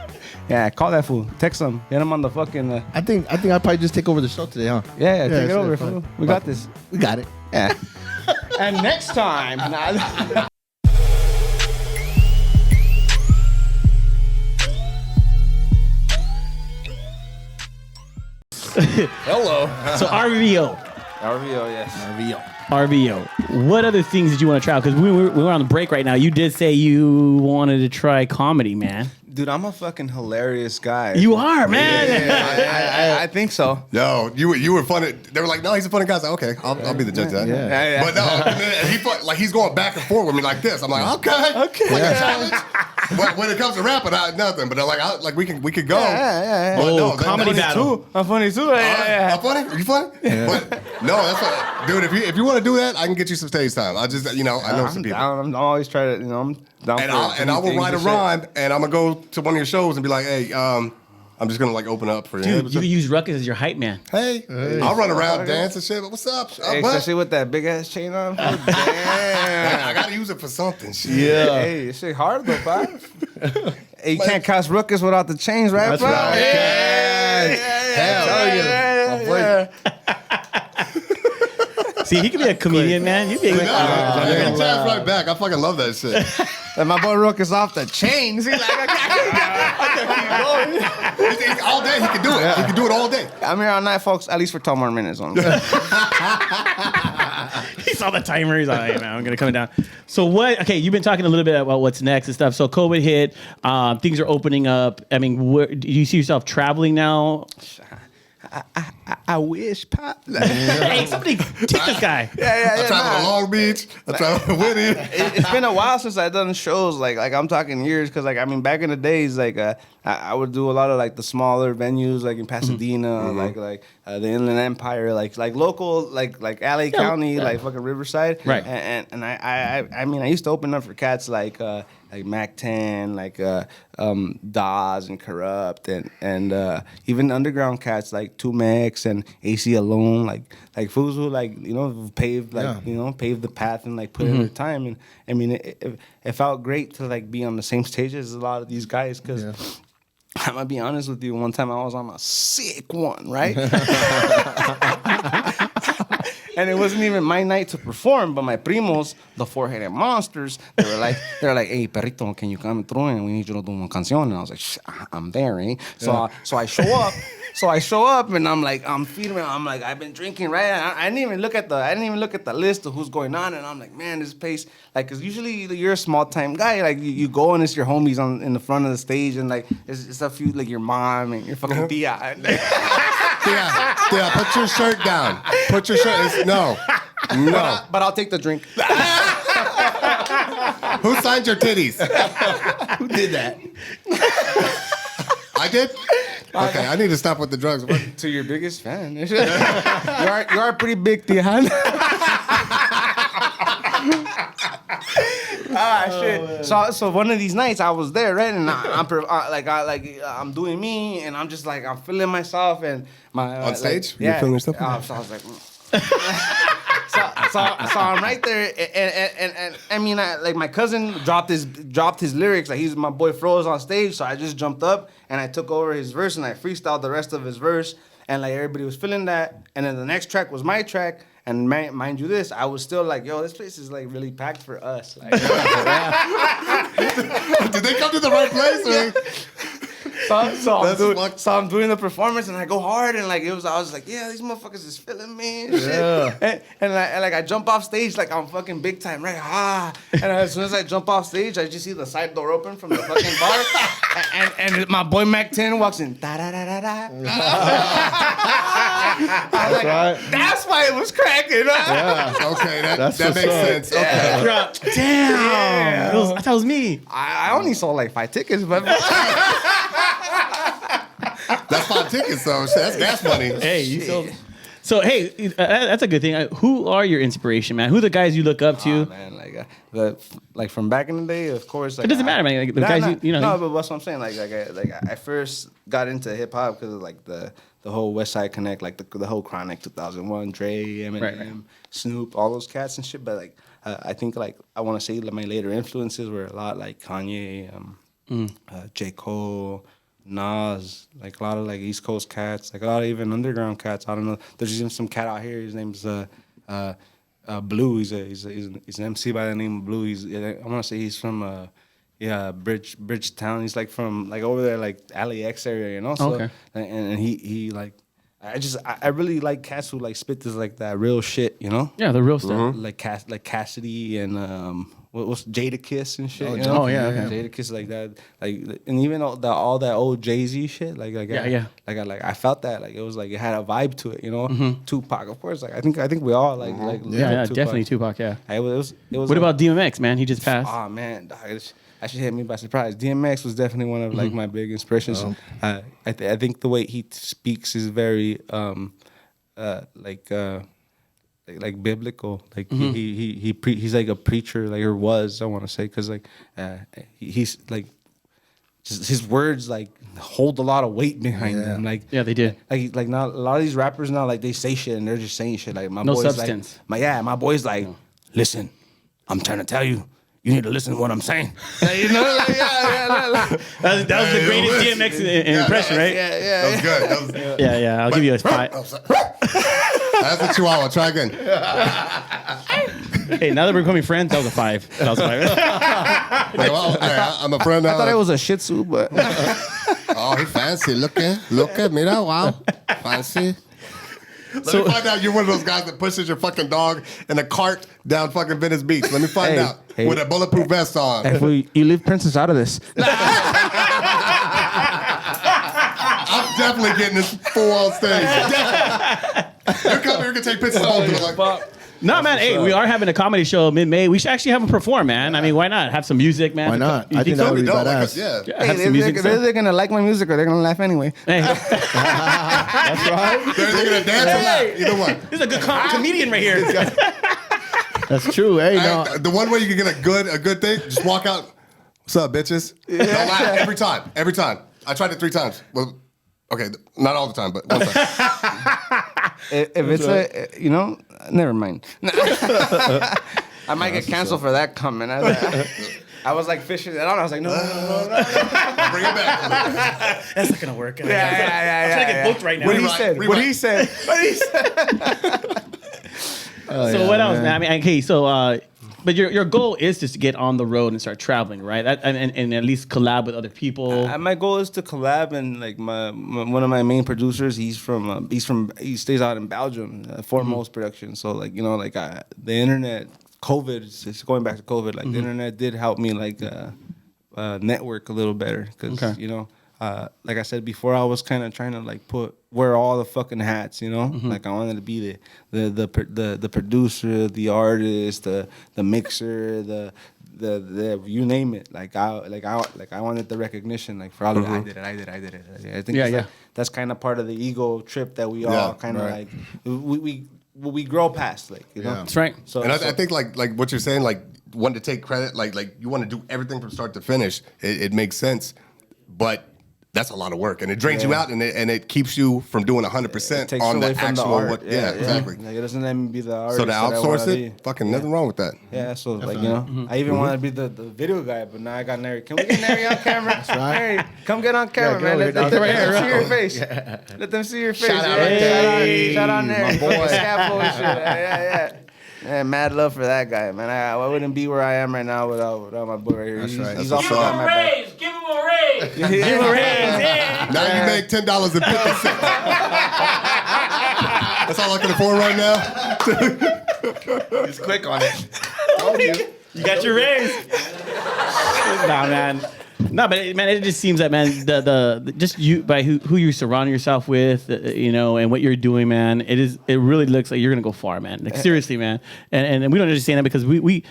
Yeah, call that fool. Text him. Get him on the fucking... I think I'll probably just take over the show today, huh? Yeah, take it over, fool. We got this. We got it. Yeah. And next time... Hello. So RVO. RVO, yes. RVO. What other things did you want to try? Because we were on the break right now. You did say you wanted to try comedy, man. Dude, I'm a fucking hilarious guy. You are, man. I I think so. No, you were funny. They were like, no, he's a funny guy. I was like, okay, I'll be the judge of that. Yeah. But no, and he's going back and forth with me like this. I'm like, okay. Like a challenge. But when it comes to rapping, nothing. But we could go. Yeah. But no, comedy battle. I'm funny too. Yeah. I'm funny? Are you funny? But no, that's what, dude. If you want to do that, I can get you some stage time. I just, I know some people. I'm always trying to, I'm down And I will write a rhyme, and I'm gonna go to one of your shows and be like, hey, I'm just gonna like open up for you. Dude, you can use Ruckus as your hype man. Hey, I'll run around, dance and shit. But what's up? Especially with that big ass chain on. Damn. I gotta use it for something. Shit. Yeah. Hey, this shit hard though, pal. Hey, you can't cast Ruckus without the chains, right, That's bro? right. Yeah. See, he could be a comedian, man. You'd be a good Jazz right back. I fucking love that shit. And my boy Ruckus off the chains. He's like, I can't keep going. All day he can do it. He can do it all day. I'm here all night, folks. At least for 12 more minutes. He saw the timer. He's like, hey, man, I'm going to come down. So what, okay, you've been talking a little bit about what's next and stuff. So COVID hit. Things are opening up. I mean, do you see yourself traveling now? I wish, Pop. Hey, somebody take this guy. I travel to Long Beach. I travel to Whitney. It's been a while since I've done shows. Like I'm talking years, because like I mean back in the days, like I would do a lot of like the smaller venues, like in Pasadena, like the Inland Empire, like local, like LA County, like fucking Riverside, right? And I mean I used to open up for cats like Mac 10, like Dawes and Corrupt, and even underground cats like 2Mex and AC Alone, like fools who paved paved the path and like put in their time. And I mean it felt great to like be on the same stage as a lot of these guys, because I'm gonna be honest with you, one time I was on a sick one, right? And it wasn't even my night to perform, but my primos, the four-headed monsters, they were like, hey, perrito, can you come through and we need you to do one canción? And I was like, I'm there, eh? So I show up. And I'm like, I'm feeding. I'm like, I've been drinking, right? I didn't even look at the list of who's going on, and I'm like, man, this place, like, cause usually you're a small time guy, like you go and it's your homies in the front of the stage, and like it's a few like your mom and your fucking tia. Yeah, put your shirt down. Put your shirt. No. But I'll take the drink. Who signed your titties? Who did that? I did? Okay, I need to stop with the drugs. To your biggest fan. you are pretty big, tia. Shit. So one of these nights I was there, right, and I'm doing me, and I'm just like I'm feeling myself, and my on stage. Like, yeah. You feeling yourself? So I was like. So I'm right there, and I mean, like my cousin dropped his lyrics, like he's my boy Froze on stage, so I just jumped up and I took over his verse and I freestyled the rest of his verse, and like everybody was feeling that, and then the next track was my track. And mind you this, I was still like, yo, this place is like really packed for us. Like, did they come to the right place? Or? So I'm doing the performance and I go hard, and like I was like, yeah, these motherfuckers is feeling me and shit. And I jump off stage like I'm fucking big time, right? And as soon as I jump off stage, I just see the side door open from the fucking bar, and my boy Mac 10 walks in. That's right. That's why it was cracking. Yeah. Okay, that makes sense. Okay. Yeah. Damn. I thought it was me. I only sold like 5 tickets, but that's 5 tickets, though. That's gas money. Hey, you sold. So hey, that's a good thing. Who are your inspiration, man? Who are the guys you look up to? Oh, man, like from back in the day, of course. Like, it doesn't matter, man. Like, the guys you know. No, but that's what I'm saying. Like I first got into hip hop because of like the whole West Side Connect, like the whole Chronic 2001, Dre, Eminem, right. Snoop, all those cats and shit. But like I think like I want to say like my later influences were a lot like Kanye, J. Cole, Nas, like a lot of like East Coast cats, like a lot of even underground cats. I don't know. There's even some cat out here. His name's Blue. He's an MC by the name of Blue. I want to say he's from Bridgetown. He's like from like over there, like LAX area, you know. So, okay. And he like. I really like cats who like spit this like that real shit, you know? Yeah, the real stuff. Like Cassidy and what's Jada Kiss and shit. You know? Yeah, okay. Jada Kiss like that, like, and even all that old Jay-Z shit, like I felt that, like it was like it had a vibe to it, you know. Tupac, of course, like I think we all like yeah, Tupac. definitely Tupac. Yeah, it was. What about DMX, man? He just passed. Oh man, dog, that shit hit me by surprise. DMX was definitely one of like my big inspirations. I think the way he speaks is very like biblical. Like he's like a preacher, like, or was, I want to say, because like he's like just his words like hold a lot of weight behind them. Like yeah, they did. Like now a lot of these rappers now, like they say shit and they're just saying shit. Like my no boy's substance. Like, my boy's like, listen, I'm trying to tell you. You need to listen to what I'm saying. You know, like, that was the greatest DMX impression, right? Yeah. That was good. That was, Yeah. I'll give you a 5. That's a Chihuahua. Try again. Hey, now that we're becoming friends, that was a 5. That was a 5. Hey, well, I'm a friend now. I thought it was a Shih Tzu, but oh, he fancy. Look at me now. Wow, fancy. Let me find out you're one of those guys that pushes your fucking dog in a cart down fucking Venice Beach. Let me find out with a bulletproof vest on. If you leave Princess out of this. I'm definitely getting this full on stage. You come here, you can take pictures of like. No, man. Hey, we are having a comedy show mid-May. We should actually have them perform, man. I mean, why not? Have some music, man. Why not? I think so? that would be Like, badass. yeah. Have some music. They're going to like my music or they're going to laugh anyway. Hey. That's right. They're gonna dance or laugh. Either one. This is a good comedian right here. That's true. Hey, no. The one way you can get a good thing, just walk out. What's up, bitches? Don't laugh every time. Every time. I tried it 3 times. Well, okay, not all the time, but one time. If it's you know, never mind. I might get canceled for that comment. I was like fishing it out. I was like, no. Bring it back. That's not gonna work. Yeah. I'm trying to get booked right now. What he said. So what else, man? I mean, okay, so but your goal is just to get on the road and start traveling, right? And at least collab with other people. My goal is to collab, and like my one of my main producers, he stays out in Belgium, Foremost Production. So like, you know, like the internet, COVID, it's going back to COVID. Like the internet did help me like network a little better because you know. Like I said before, I was kind of trying to like wear all the fucking hats, you know. Like I wanted to be the producer, the artist, the mixer, the you name it. Like I wanted the recognition, like for all of it. I did it. I think that's kind of part of the ego trip that we all kind of like we grow past, like, you know. That's right. So and I think like what you're saying, like wanting to take credit, like you want to do everything from start to finish. It makes sense, but that's a lot of work, and it drains you out, and it keeps you from doing 100% on the actual work. Yeah, exactly. Like it doesn't let me be the artist. So to outsource it, fucking nothing wrong with that. Yeah, so like, you know, I even want to be the video guy, but now I got Nary. Can we get Nary on camera? That's right. Nary, come get on camera, man. Let them see your face. Let them see your face. Shout out Nary. My boy. Scaffold shit. Yeah. Man, mad love for that guy, man. I wouldn't be where I am right now without my boy right here. That's right. He's also got my back. Give him a raise. Give him a raise. Yeah. Now you make $10.50. That's all I can afford right now. Just click on it. You got your raise. Nah, man. No, but man, it just seems that, man, the just you by who you surround yourself with, you know, and what you're doing, man. It really looks like you're gonna go far, man. Like seriously, man. And we don't just say that because we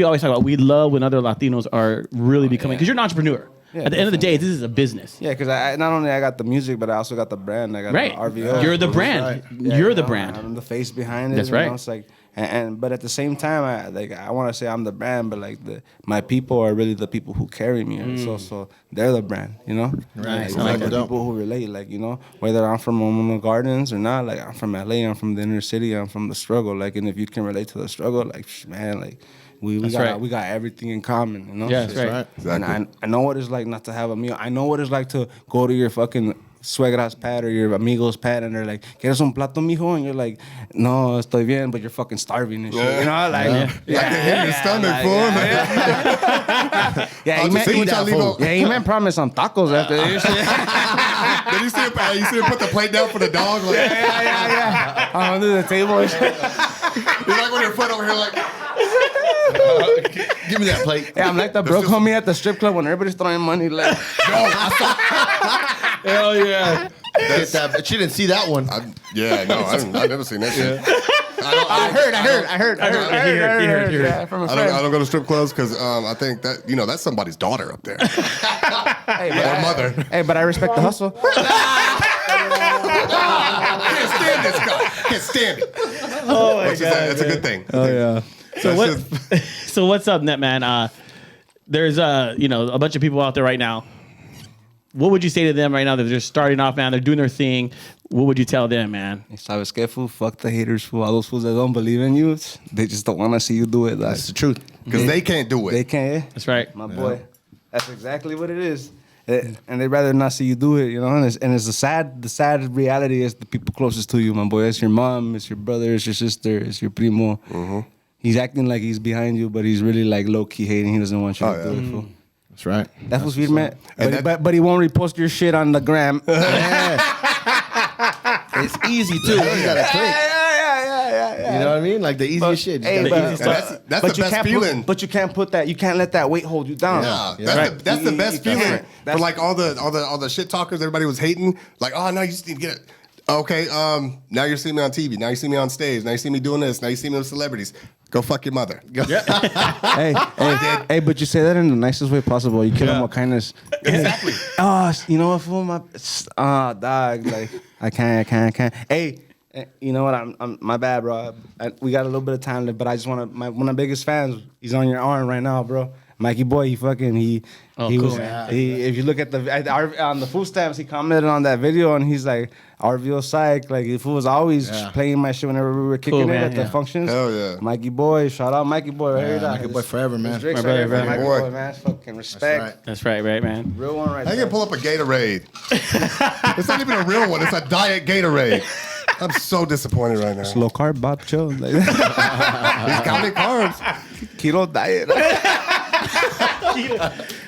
always talk about we love when other Latinos are really becoming, because you're an entrepreneur. Yeah, at the end of the day, this is a business. Yeah, because I not only I got the music, but I also got the brand. I got right. the RVO. You're the brand. Right. You're the brand. I'm the face behind it. That's right. You know? It's like, but at the same time, I want to say I'm the brand, but like my people are really the people who carry me. So they're the brand, you know. Right. Like the people who relate, like, you know, whether I'm from Momona Gardens or not. Like I'm from LA, I'm from the inner city, I'm from the struggle. Like, and if you can relate to the struggle, like, man, like. We got everything in common, you know? Yeah, that's right. Exactly. And I know what it's like not to have a meal. I know what it's like to go to your fucking suegra's pad or your amigo's pad, and they're like, ¿Quieres un plato, mijo? And you're like, no, estoy bien, but you're fucking starving and shit. You know, like, I can hear your stomach, fool. Yeah, he meant promise some tacos after this shit. Did you see him put the plate down for the dog? Like, Yeah. I'm under the table and shit. You're like with your foot over here, like. Give me that plate. Yeah, I'm like the broke homie at the strip club when everybody's throwing money. Like, Hell yeah. Get that. She didn't see that one. I've never seen that shit. I heard. Yeah, from a I friend. don't go to strip clubs because I think that that's somebody's daughter up there Hey, or mother. Hey, but I respect the hustle. I can't stand this guy. Can't stand it. Oh my That's god. a good thing. Oh yeah. So what? So what's up, Net Man? There's a bunch of people out there right now. What would you say to them right now that they're starting off, man? They're doing their thing. What would you tell them, man? ¿Sabes qué, fool? Fuck the haters, fool. All those fools that don't believe in you, they just don't want to see you do it. Like, That's the truth. Because they can't do it. they can't. That's right. My boy. That's exactly what it is. And they'd rather not see you do it, And it's the sad reality is the people closest to you, my boy. It's your mom, it's your brother, it's your sister, it's your primo. Mm-hmm. He's acting like he's behind you, but he's really like low key hating. He doesn't want you to do it, fool. That's right. That's what's weird, man. But he won't repost your shit on the gram. It's easy too. You gotta click. Yeah. You know what I mean? Like the easiest shit. Just Hey, gotta but, eat. That's the best feeling. But you can't put that. You can't let that weight hold you down. That's the best feeling. That's- For like all the shit talkers, everybody was hating. Like, oh no, you just need to get it. Okay, now you're seeing me on TV. Now you see me on stage. Now you see me doing this. Now you see me with celebrities. Go fuck your mother. Hey, but you say that in the nicest way possible. You kill him with kindness. Exactly. Oh, you know what, fool? Dog. Like, I can't. Hey, you know what? I'm my bad, bro. We got a little bit of time left, but I just want to. One of my biggest fans. He's on your arm right now, bro. Mikey boy, he cool, was. man. If you look at on the food stamps, he commented on that video, and he's like, RVO SIKE. Like, the fool was always playing my shit whenever we were kicking Cool, it man, at the functions. Hell yeah. Mikey boy, shout out Mikey boy. Right here, Mikey boy forever, man. Drake's My brother, right here, man. Mikey Boy. boy, man. Fucking respect. That's right, man. Real one right I there. can pull up a Gatorade. It's not even a real one. It's a diet Gatorade. I'm so disappointed right now. It's low carb, Bob, chill. Like, He's counting carbs. keto diet.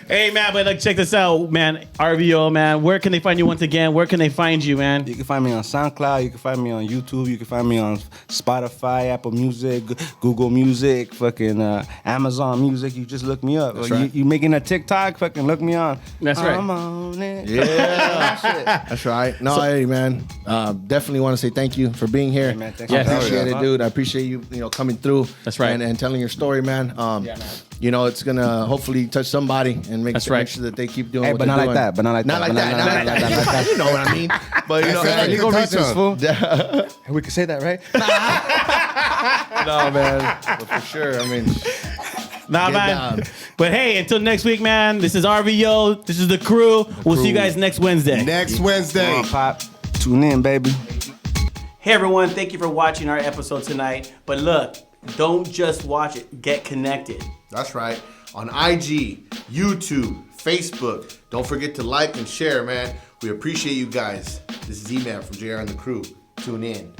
Hey, man, but check this out, man. RVO, man. Where can they find you once again? Where can they find you, man? You can find me on SoundCloud. You can find me on YouTube. You can find me on Spotify, Apple Music, Google Music, fucking Amazon Music. You just look me up. You making a TikTok? Fucking look me on. That's right. I'm on it. Yeah. That's right. No, hey, man. Definitely want to say thank you for being here. Hey, man, thanks I for appreciate having it, me. dude. I appreciate you, coming through. That's right. And telling your story, man. Man. It's gonna hopefully touch somebody and make That's sure, right. make sure that they keep doing Hey, what but they're not doing. like that. But not like Not that. like that. Not like that. You know what I mean? But That's hey, it. Legal Good reasons, touch fool. yeah. We can say that, right? No, man. But for sure. I mean, Nah, Get man. down. But hey, until next week, man. This is RVO. This is the crew. We'll see you guys next Wednesday. Next Wednesday. Come on, Pop. Tune in, baby. Hey, everyone. Thank you for watching our episode tonight. But look, don't just watch it. Get connected. That's right. On IG, YouTube, Facebook. Don't forget to like and share, man. We appreciate you guys. This is E-Man from JR and the Crew. Tune in.